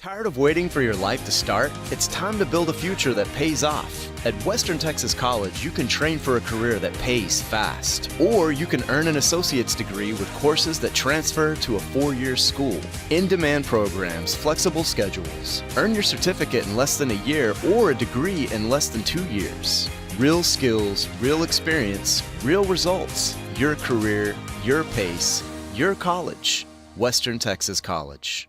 Tired of waiting for your life to start? It's time to build a future that pays off. At Western Texas College, you can train for a career that pays fast. Or you can earn an associate's degree with courses that transfer to a 4-year school. In-demand programs, flexible schedules. Earn your certificate in less than a year or a degree in less than 2 years. Real skills, real experience, real results. Your career, your pace, your college. Western Texas College.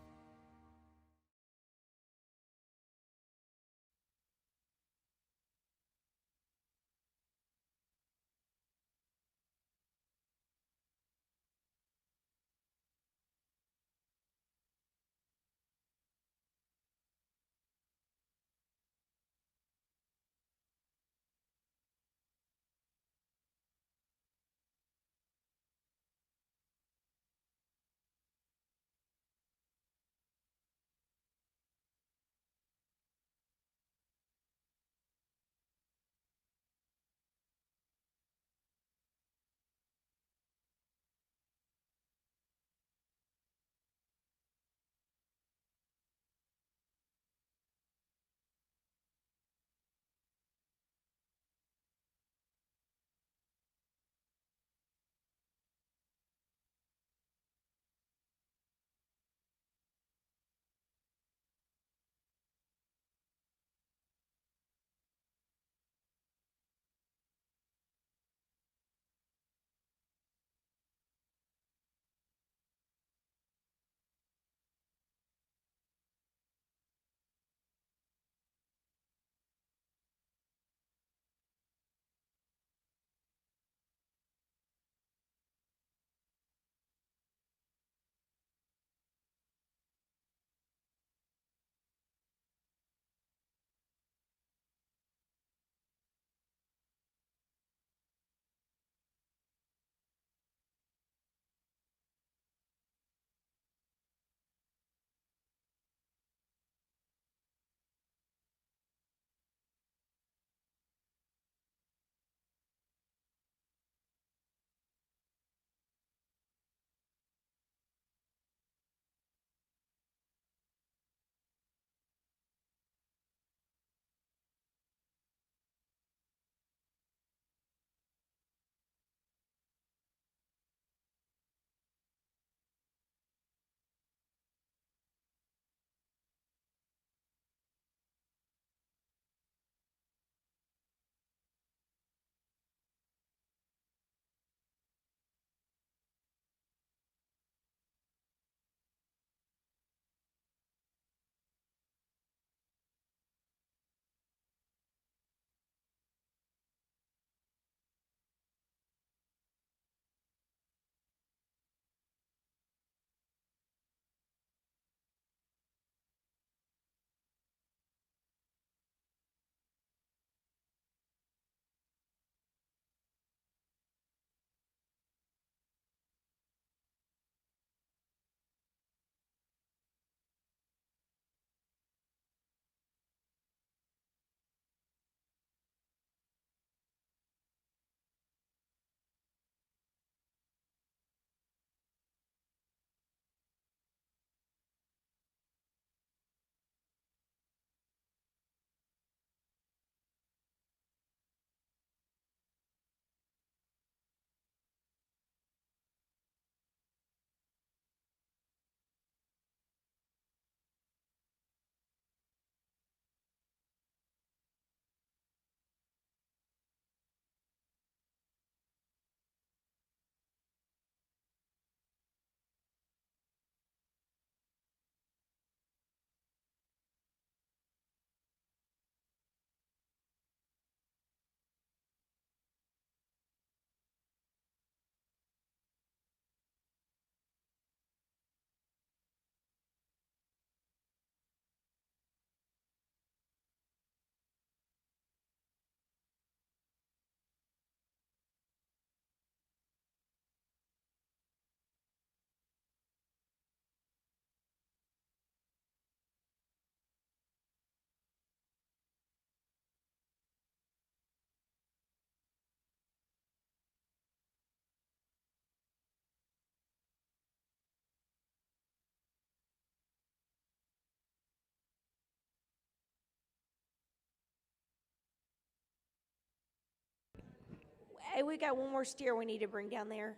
Hey, we got one more steer we need to bring down there.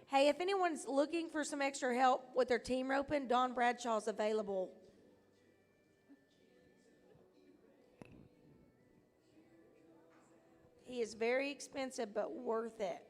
Hey, if anyone's looking for some extra help with their team roping, Don Bradshaw's available. He is very expensive, but worth it.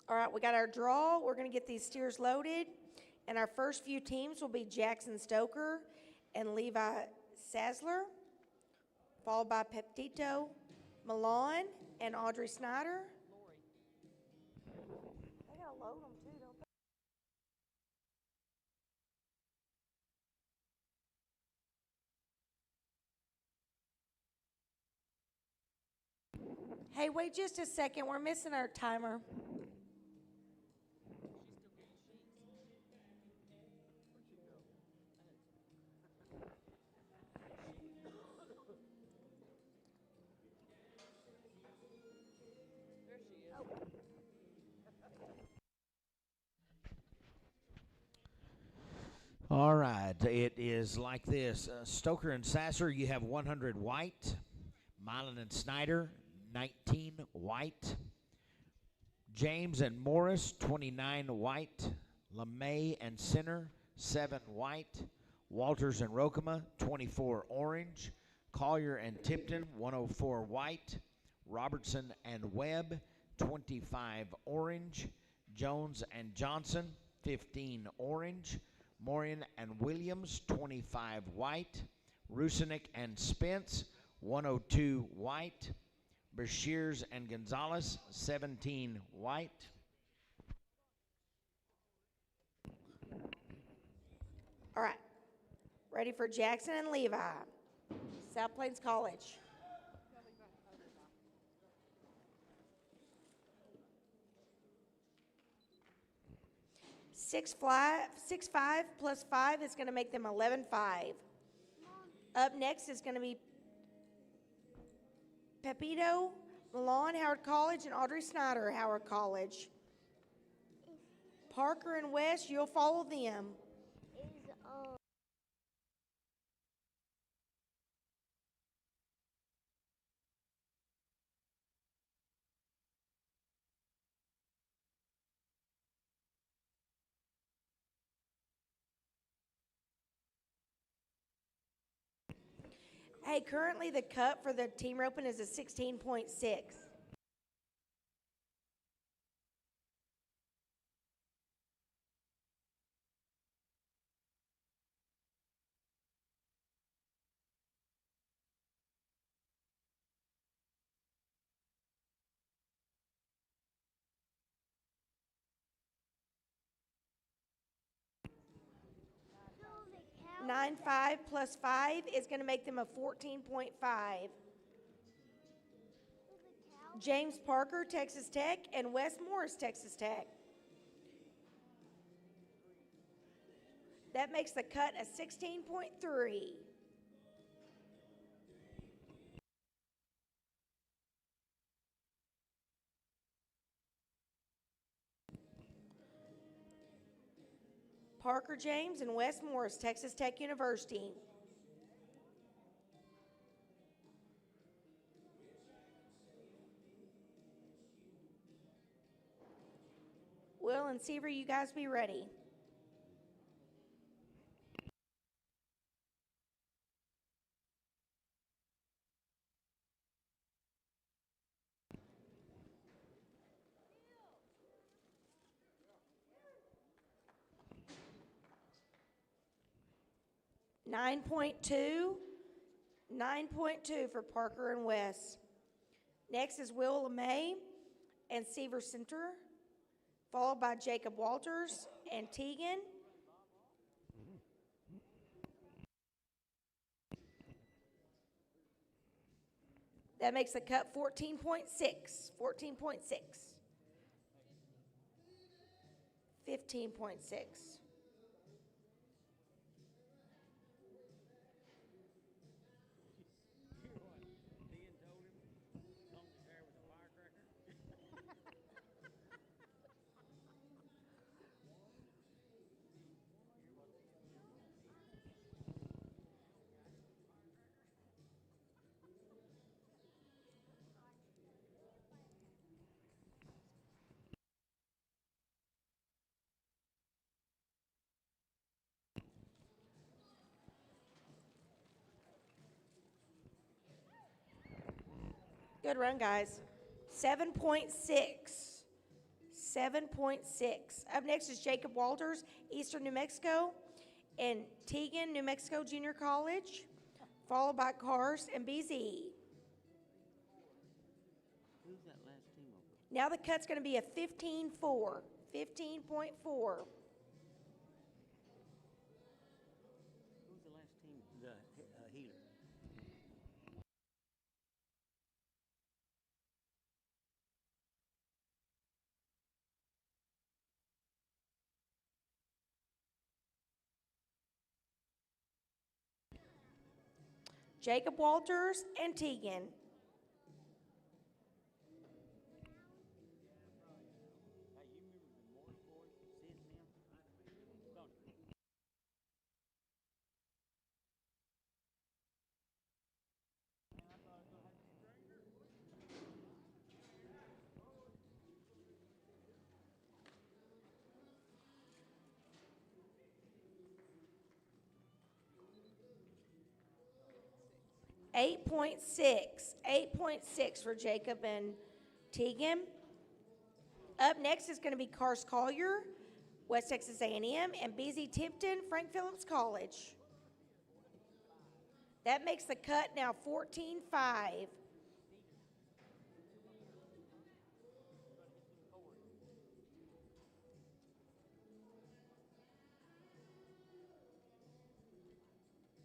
All right, we got our draw. We're going to get these steers loaded. And our first few teams will be Jackson Stoker and Levi Sasler, followed by Peptito Milan and Audrey Snyder. They got to load them too, don't they? Hey, wait just a second. We're missing our timer. All right, it is like this. Stoker and Sasser, you have 100 white. Milan and Snyder, 19 white. James and Morris, 29 white. LeMay and Sinner, 7 white. Walters and Rokema, 24 orange. Collier and Tipton, 104 white. Robertson and Webb, 25 orange. Jones and Johnson, 15 orange. Morian and Williams, 25 white. Rusinick and Spence, 102 white. Bashirs and Gonzalez, 17 white. All right. Ready for Jackson and Levi. South Plains College. Six five plus 5 is going to make them 11-5. Up next is going to be Pepito Milan, Howard College, and Audrey Snyder, Howard College. Parker and West, you'll follow them. Hey, currently the cut for the team roping is a 16.6. So the 9-5 plus 5 is going to make them a 14.5. James Parker, Texas Tech, and Wes Morris, Texas Tech. That makes the cut a 16.3. Parker James and Wes Morris, Texas Tech University. Will and Seaver, you guys be ready. Nine point two for Parker and Wes. Next is Will LeMay and Seaver Center, followed by Jacob Walters and Teagan. That makes the cut 14.6. 14.6. 15.6. Good run, guys. 7.6. 7.6. Up next is Jacob Walters, Eastern New Mexico, and Teagan, New Mexico Junior College, followed by Karst and BZ. Who's that last team over? Now the cut's going to be a 15.4. 15.4. Who's the last team? The Healer. Jacob Walters and Teagan. Eight point six for Jacob and Teagan. Up next is going to be Karst Collier, West Texas A&M, and BZ Tipton, Frank Phillips College. That makes the cut now 14.5.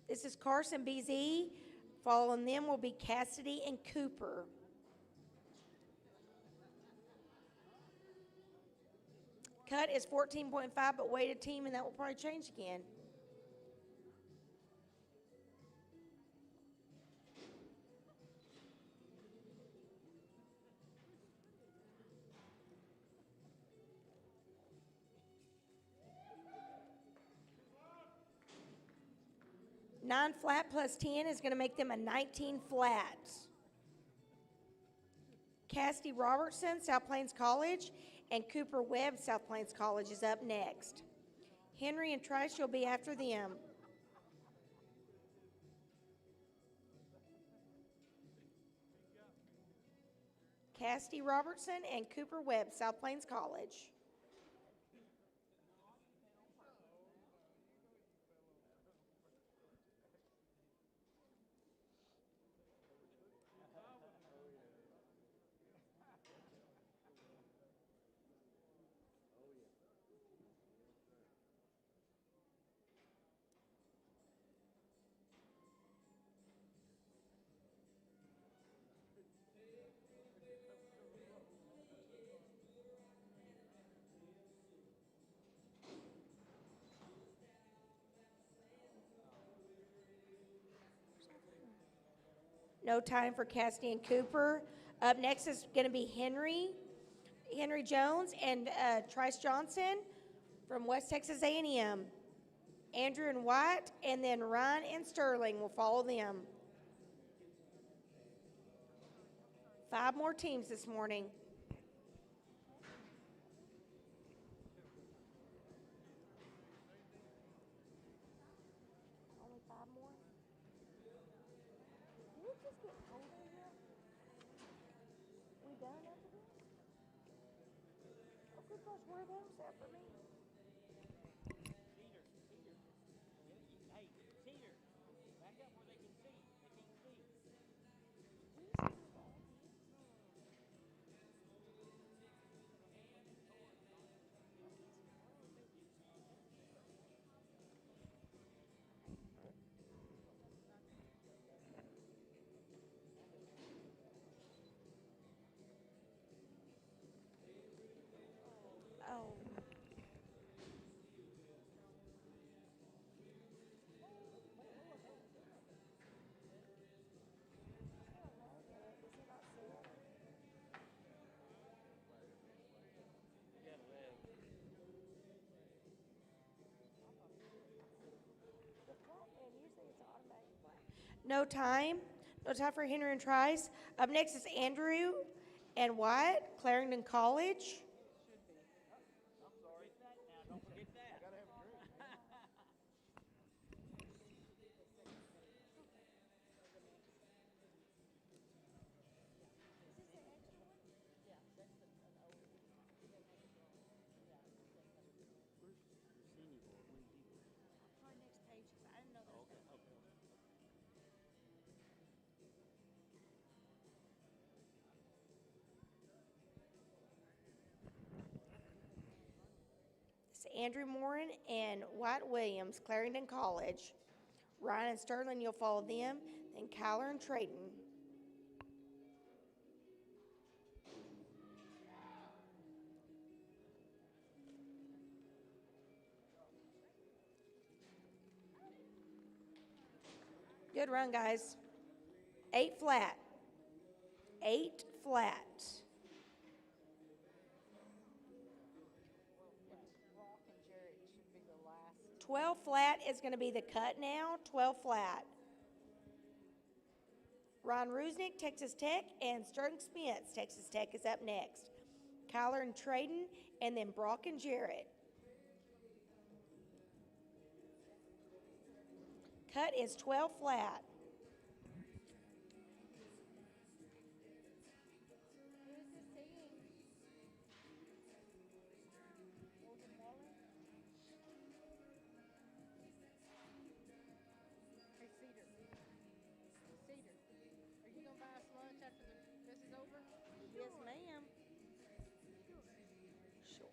This is Carson BZ. Following them will be Cassidy and Cooper. Cut is 14.5, but weighted team, and that will probably change again. Nine flat plus 10 is going to make them a 19 flat. Cassidy Robertson, South Plains College, and Cooper Webb, South Plains College, is up next. Henry and Trice will be after them. Cassidy Robertson and Cooper Webb, South Plains College. No time for Cassidy and Cooper. Up next is going to be Henry Jones and Trice Johnson from West Texas A&M. Andrew and White, and then Ryan and Sterling will follow them. 5 more teams this morning. Only 5 more? Did it just get colder here? We done after this? Oh, good gosh, where are those at for me? Oh. No time. No time for Henry and Trice. Up next is Andrew and White, Clarendon College. Andrew Morin and White Williams, Clarendon College. Ryan and Sterling, you'll follow them. Then Kyler and Trayton. Good run, guys. 8 flat. 8 flat. 12 flat is going to be the cut now. 12 flat. Ron Rusnick, Texas Tech, and Sterling Spence, Texas Tech, is up next. Kyler and Trayton, and then Brock and Jarrett. Cut is 12 flat. Yes, ma'am. Sure.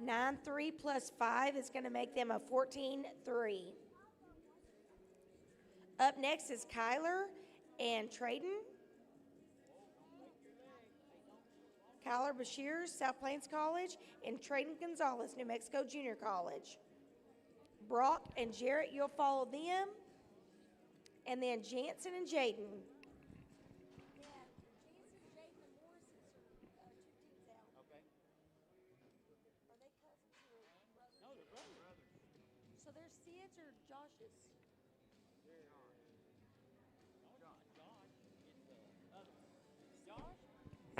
Nine 3 plus 5 is going to make them a 14-3. Up next is Kyler and Trayton. Kyler Bashir, South Plains College, and Trayton Gonzalez, New Mexico Junior College. Brock and Jarrett, you'll follow them. And then Jansen and Jaden. So they're Sid's or Josh's?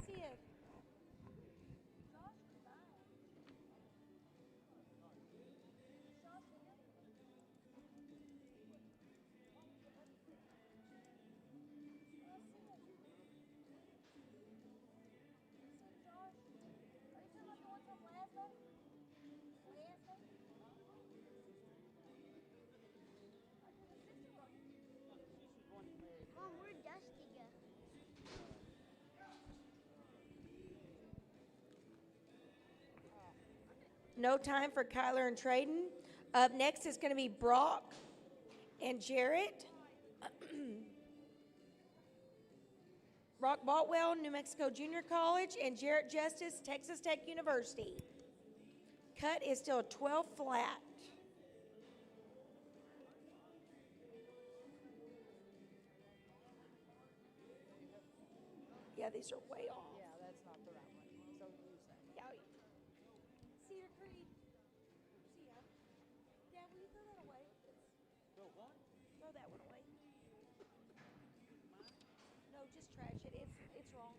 Sid. Mom, where'd Dusty go? No time for Kyler and Trayton. Up next is going to be Brock and Jarrett. Brock Boltwell, New Mexico Junior College, and Jarrett Justice, Texas Tech University. Cut is still 12 flat. Yeah, these are way off. Yeah, that's not the right one. So use that. Yeah. Cedar Creek. Sia. Dad, will you throw that away? Throw what? Throw that one away. No, just trash it. It's wrong.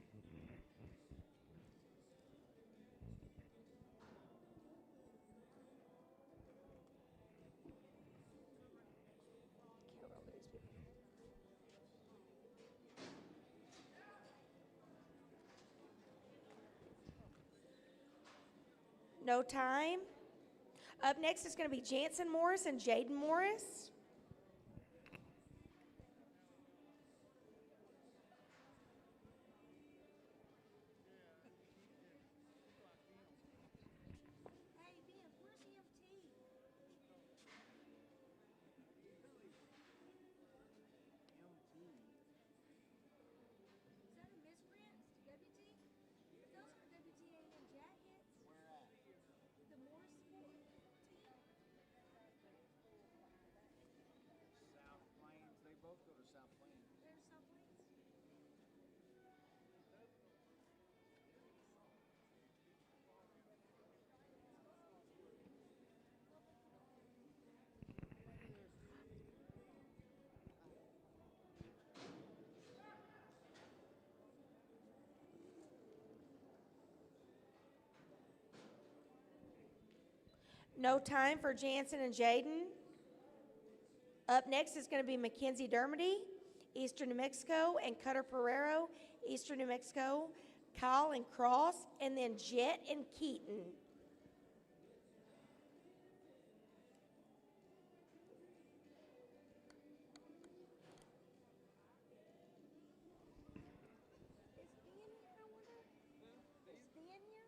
Can't remember these people. No time. Up next is going to be Jansen Morris and Jaden Morris. Hey, Ben, where's EMT? Is that a misprint? WT? Those are WTA jackets. Where at? The Morris Sport team. South Plains. They both go to South Plains. There's South Plains. No time for Jansen and Jaden. Up next is going to be Mackenzie Dermody, Eastern New Mexico, and Cutter Pereiro, Eastern New Mexico, Kyle and Cross, and then Jet and Keaton. Is Dee in here, I wonder? Is Dee in here?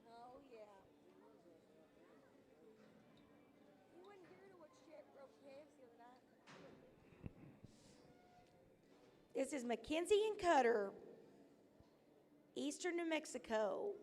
Oh, yeah. You wouldn't hear to what Jet broke calves the other night. This is Mackenzie and Cutter, Eastern New Mexico.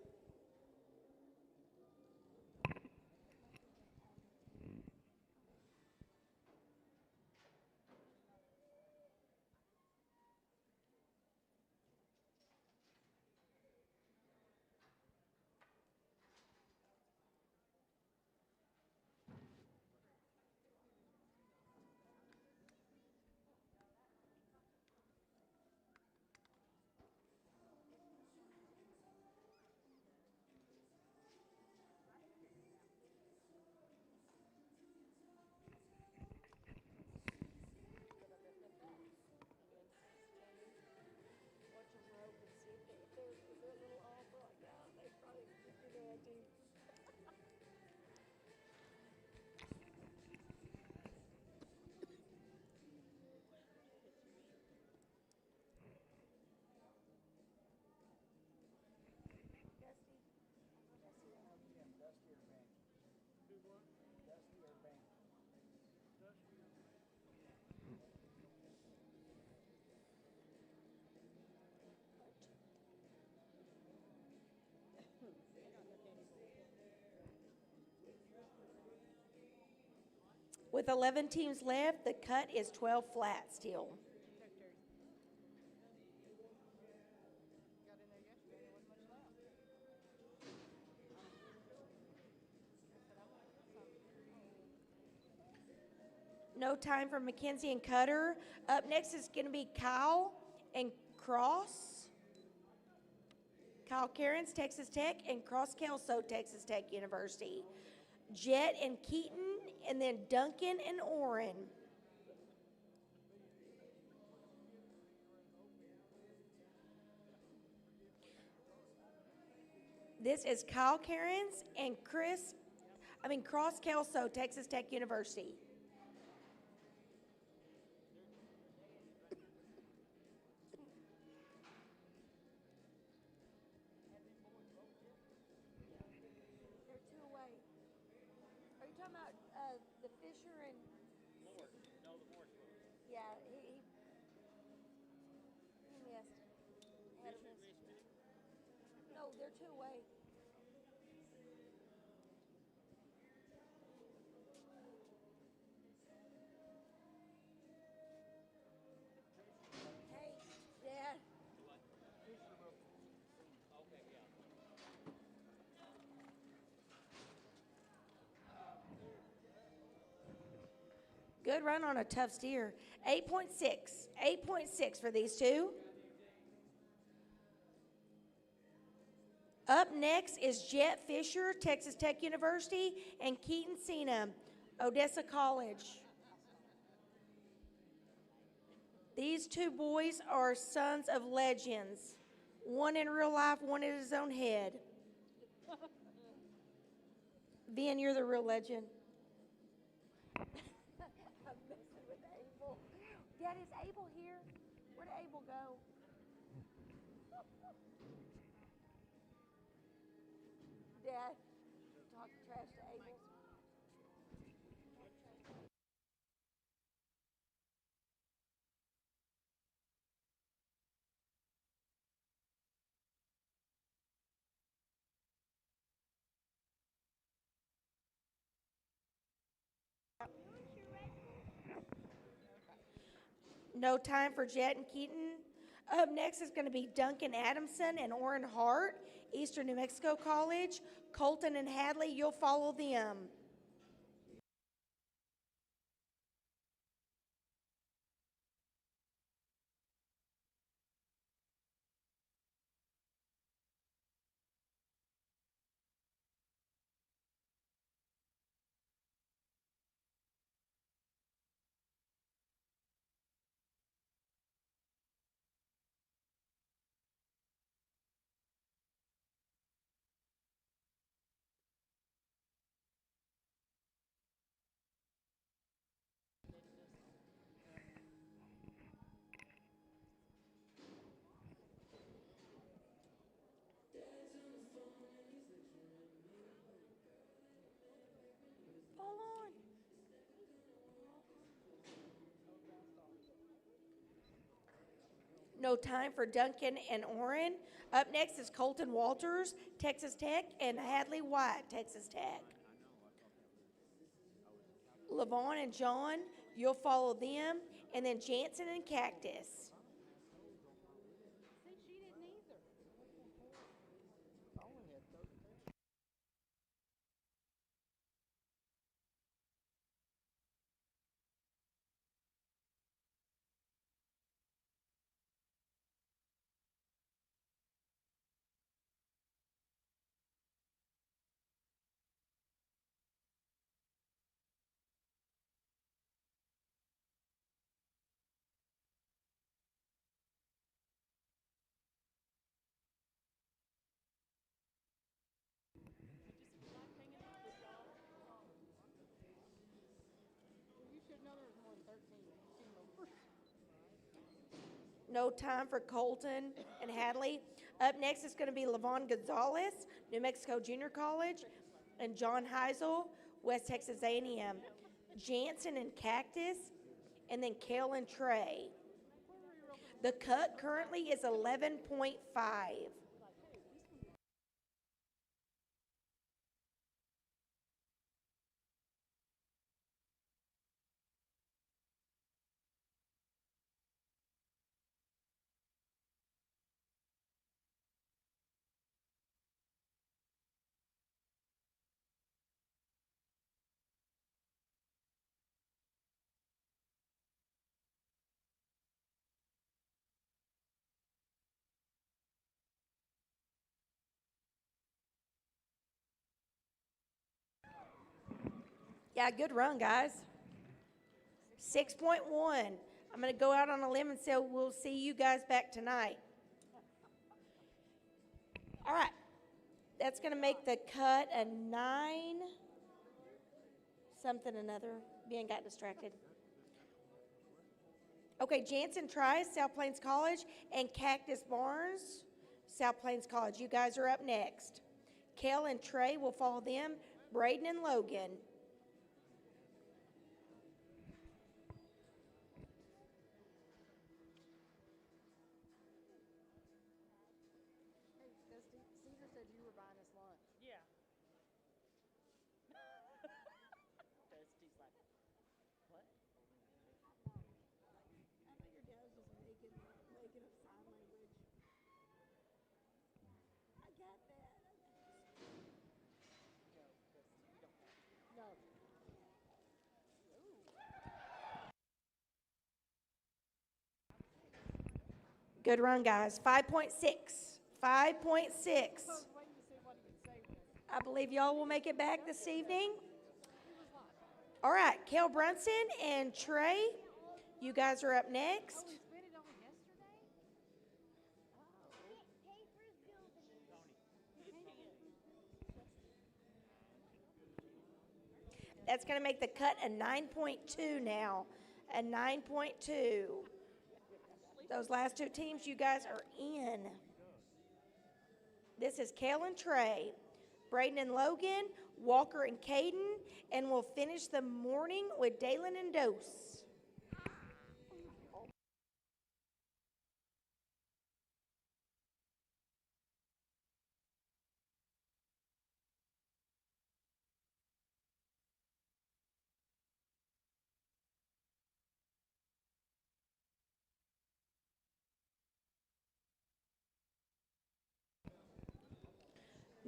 With 11 teams left, the cut is 12 flat still. No time for Mackenzie and Cutter. Up next is going to be Kyle and Cross. Kyle Cairns, Texas Tech, and Cross Kelso, Texas Tech University. Jet and Keaton, and then Duncan and Orrin. This is Kyle Cairns and Cross Kelso, Texas Tech University. They're two away. Are you talking about the Fisher and? Moore. No, the Moore's boat. Yeah, he missed. Had a miss. No, they're two away. Hey, Dad. Good run on a tough steer. 8.6. 8.6 for these two. Up next is Jet Fisher, Texas Tech University, and Keaton Sena, Odessa College. These two boys are sons of legends. One in real life, one in his own head. Ben, you're the real legend. I'm messing with Abel. Dad, is Abel here? Where'd Abel go? Dad, talk trash to Abel. No time for Jet and Keaton. Up next is going to be Duncan Adamson and Orrin Hart, Eastern New Mexico College. Colton and Hadley, you'll follow them. No time for Duncan and Orrin. Up next is Colton Walters, Texas Tech, and Hadley White, Texas Tech. Levon and John, you'll follow them, and then Jansen and Cactus. No time for Colton and Hadley. Up next is going to be Levon Gonzalez, New Mexico Junior College, and John Heisel, West Texas A&M. Jansen and Cactus, and then Kale and Trey. The cut currently is 11.5. Yeah, good run, guys. 6.1. I'm going to go out on a limb and say we'll see you guys back tonight. All right. That's going to make the cut a 9 something another. Being got distracted. Okay, Jansen tries South Plains College, and Cactus Barnes, South Plains College. You guys are up next. Kel and Trey will follow them. Braden and Logan. Caesar said you were buying us lunch. Yeah. Dusty's like, what? I know your dad's just making up sign language. I got that. Go, Dusty, you don't have to. No. Good run, guys. 5.6. 5.6. I was waiting to see what he would say. I believe y'all will make it back this evening. All right, Kel Brunson and Trey, you guys are up next. He spent it on yesterday? That's going to make the cut a 9.2 now. A 9.2. Those last two teams, you guys are in. This is Kale and Trey, Braden and Logan, Walker and Caden, and we'll finish the morning with Dalen and Dose.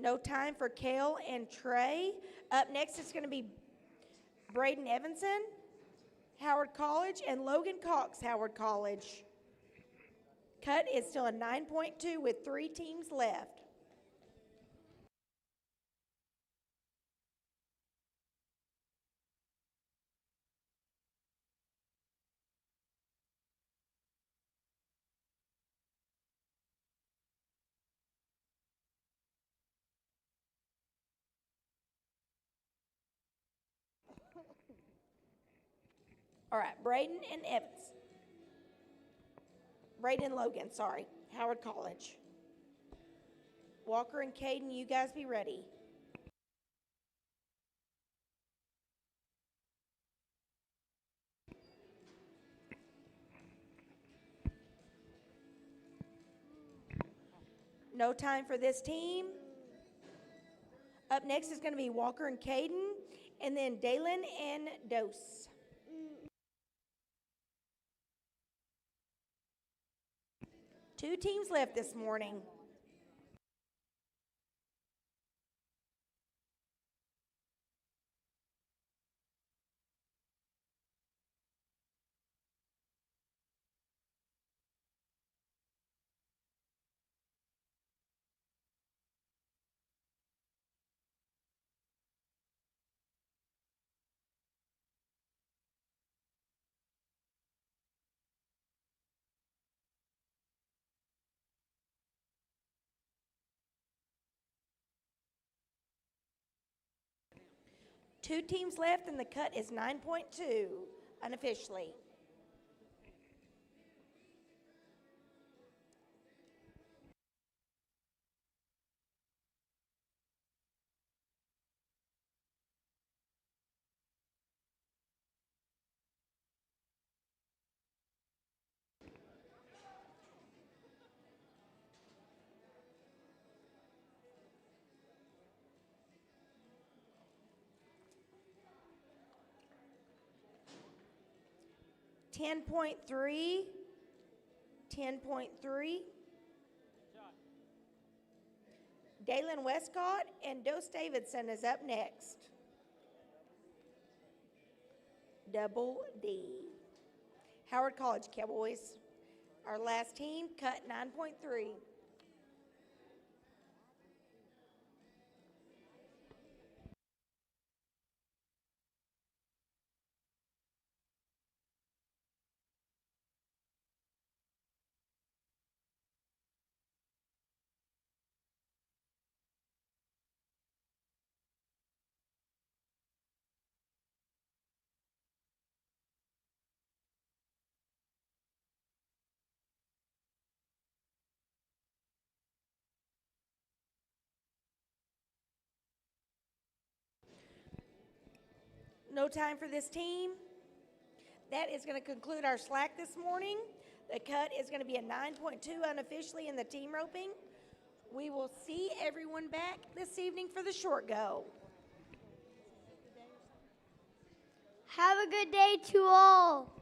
No time for Kale and Trey. Up next is going to be Braden Evanson, Howard College, and Logan Cox, Howard College. Cut is still a 9.2 with 3 teams left. All right, Braden and Evans. Braden and Logan, sorry. Howard College. Walker and Caden, you guys be ready. No time for this team. Up next is going to be Walker and Caden, and then Dalen and Dose. Two teams left this morning. Two teams left, and the cut is 9.2 unofficially. Ten point three. Dalen Westcott and Dose Davidson is up next. Double D. Howard College Cowboys. Our last team cut 9.3. No time for this team. That is going to conclude our slack this morning. The cut is going to be a 9.2 unofficially in the team roping. We will see everyone back this evening for the short go. Have a good day to all.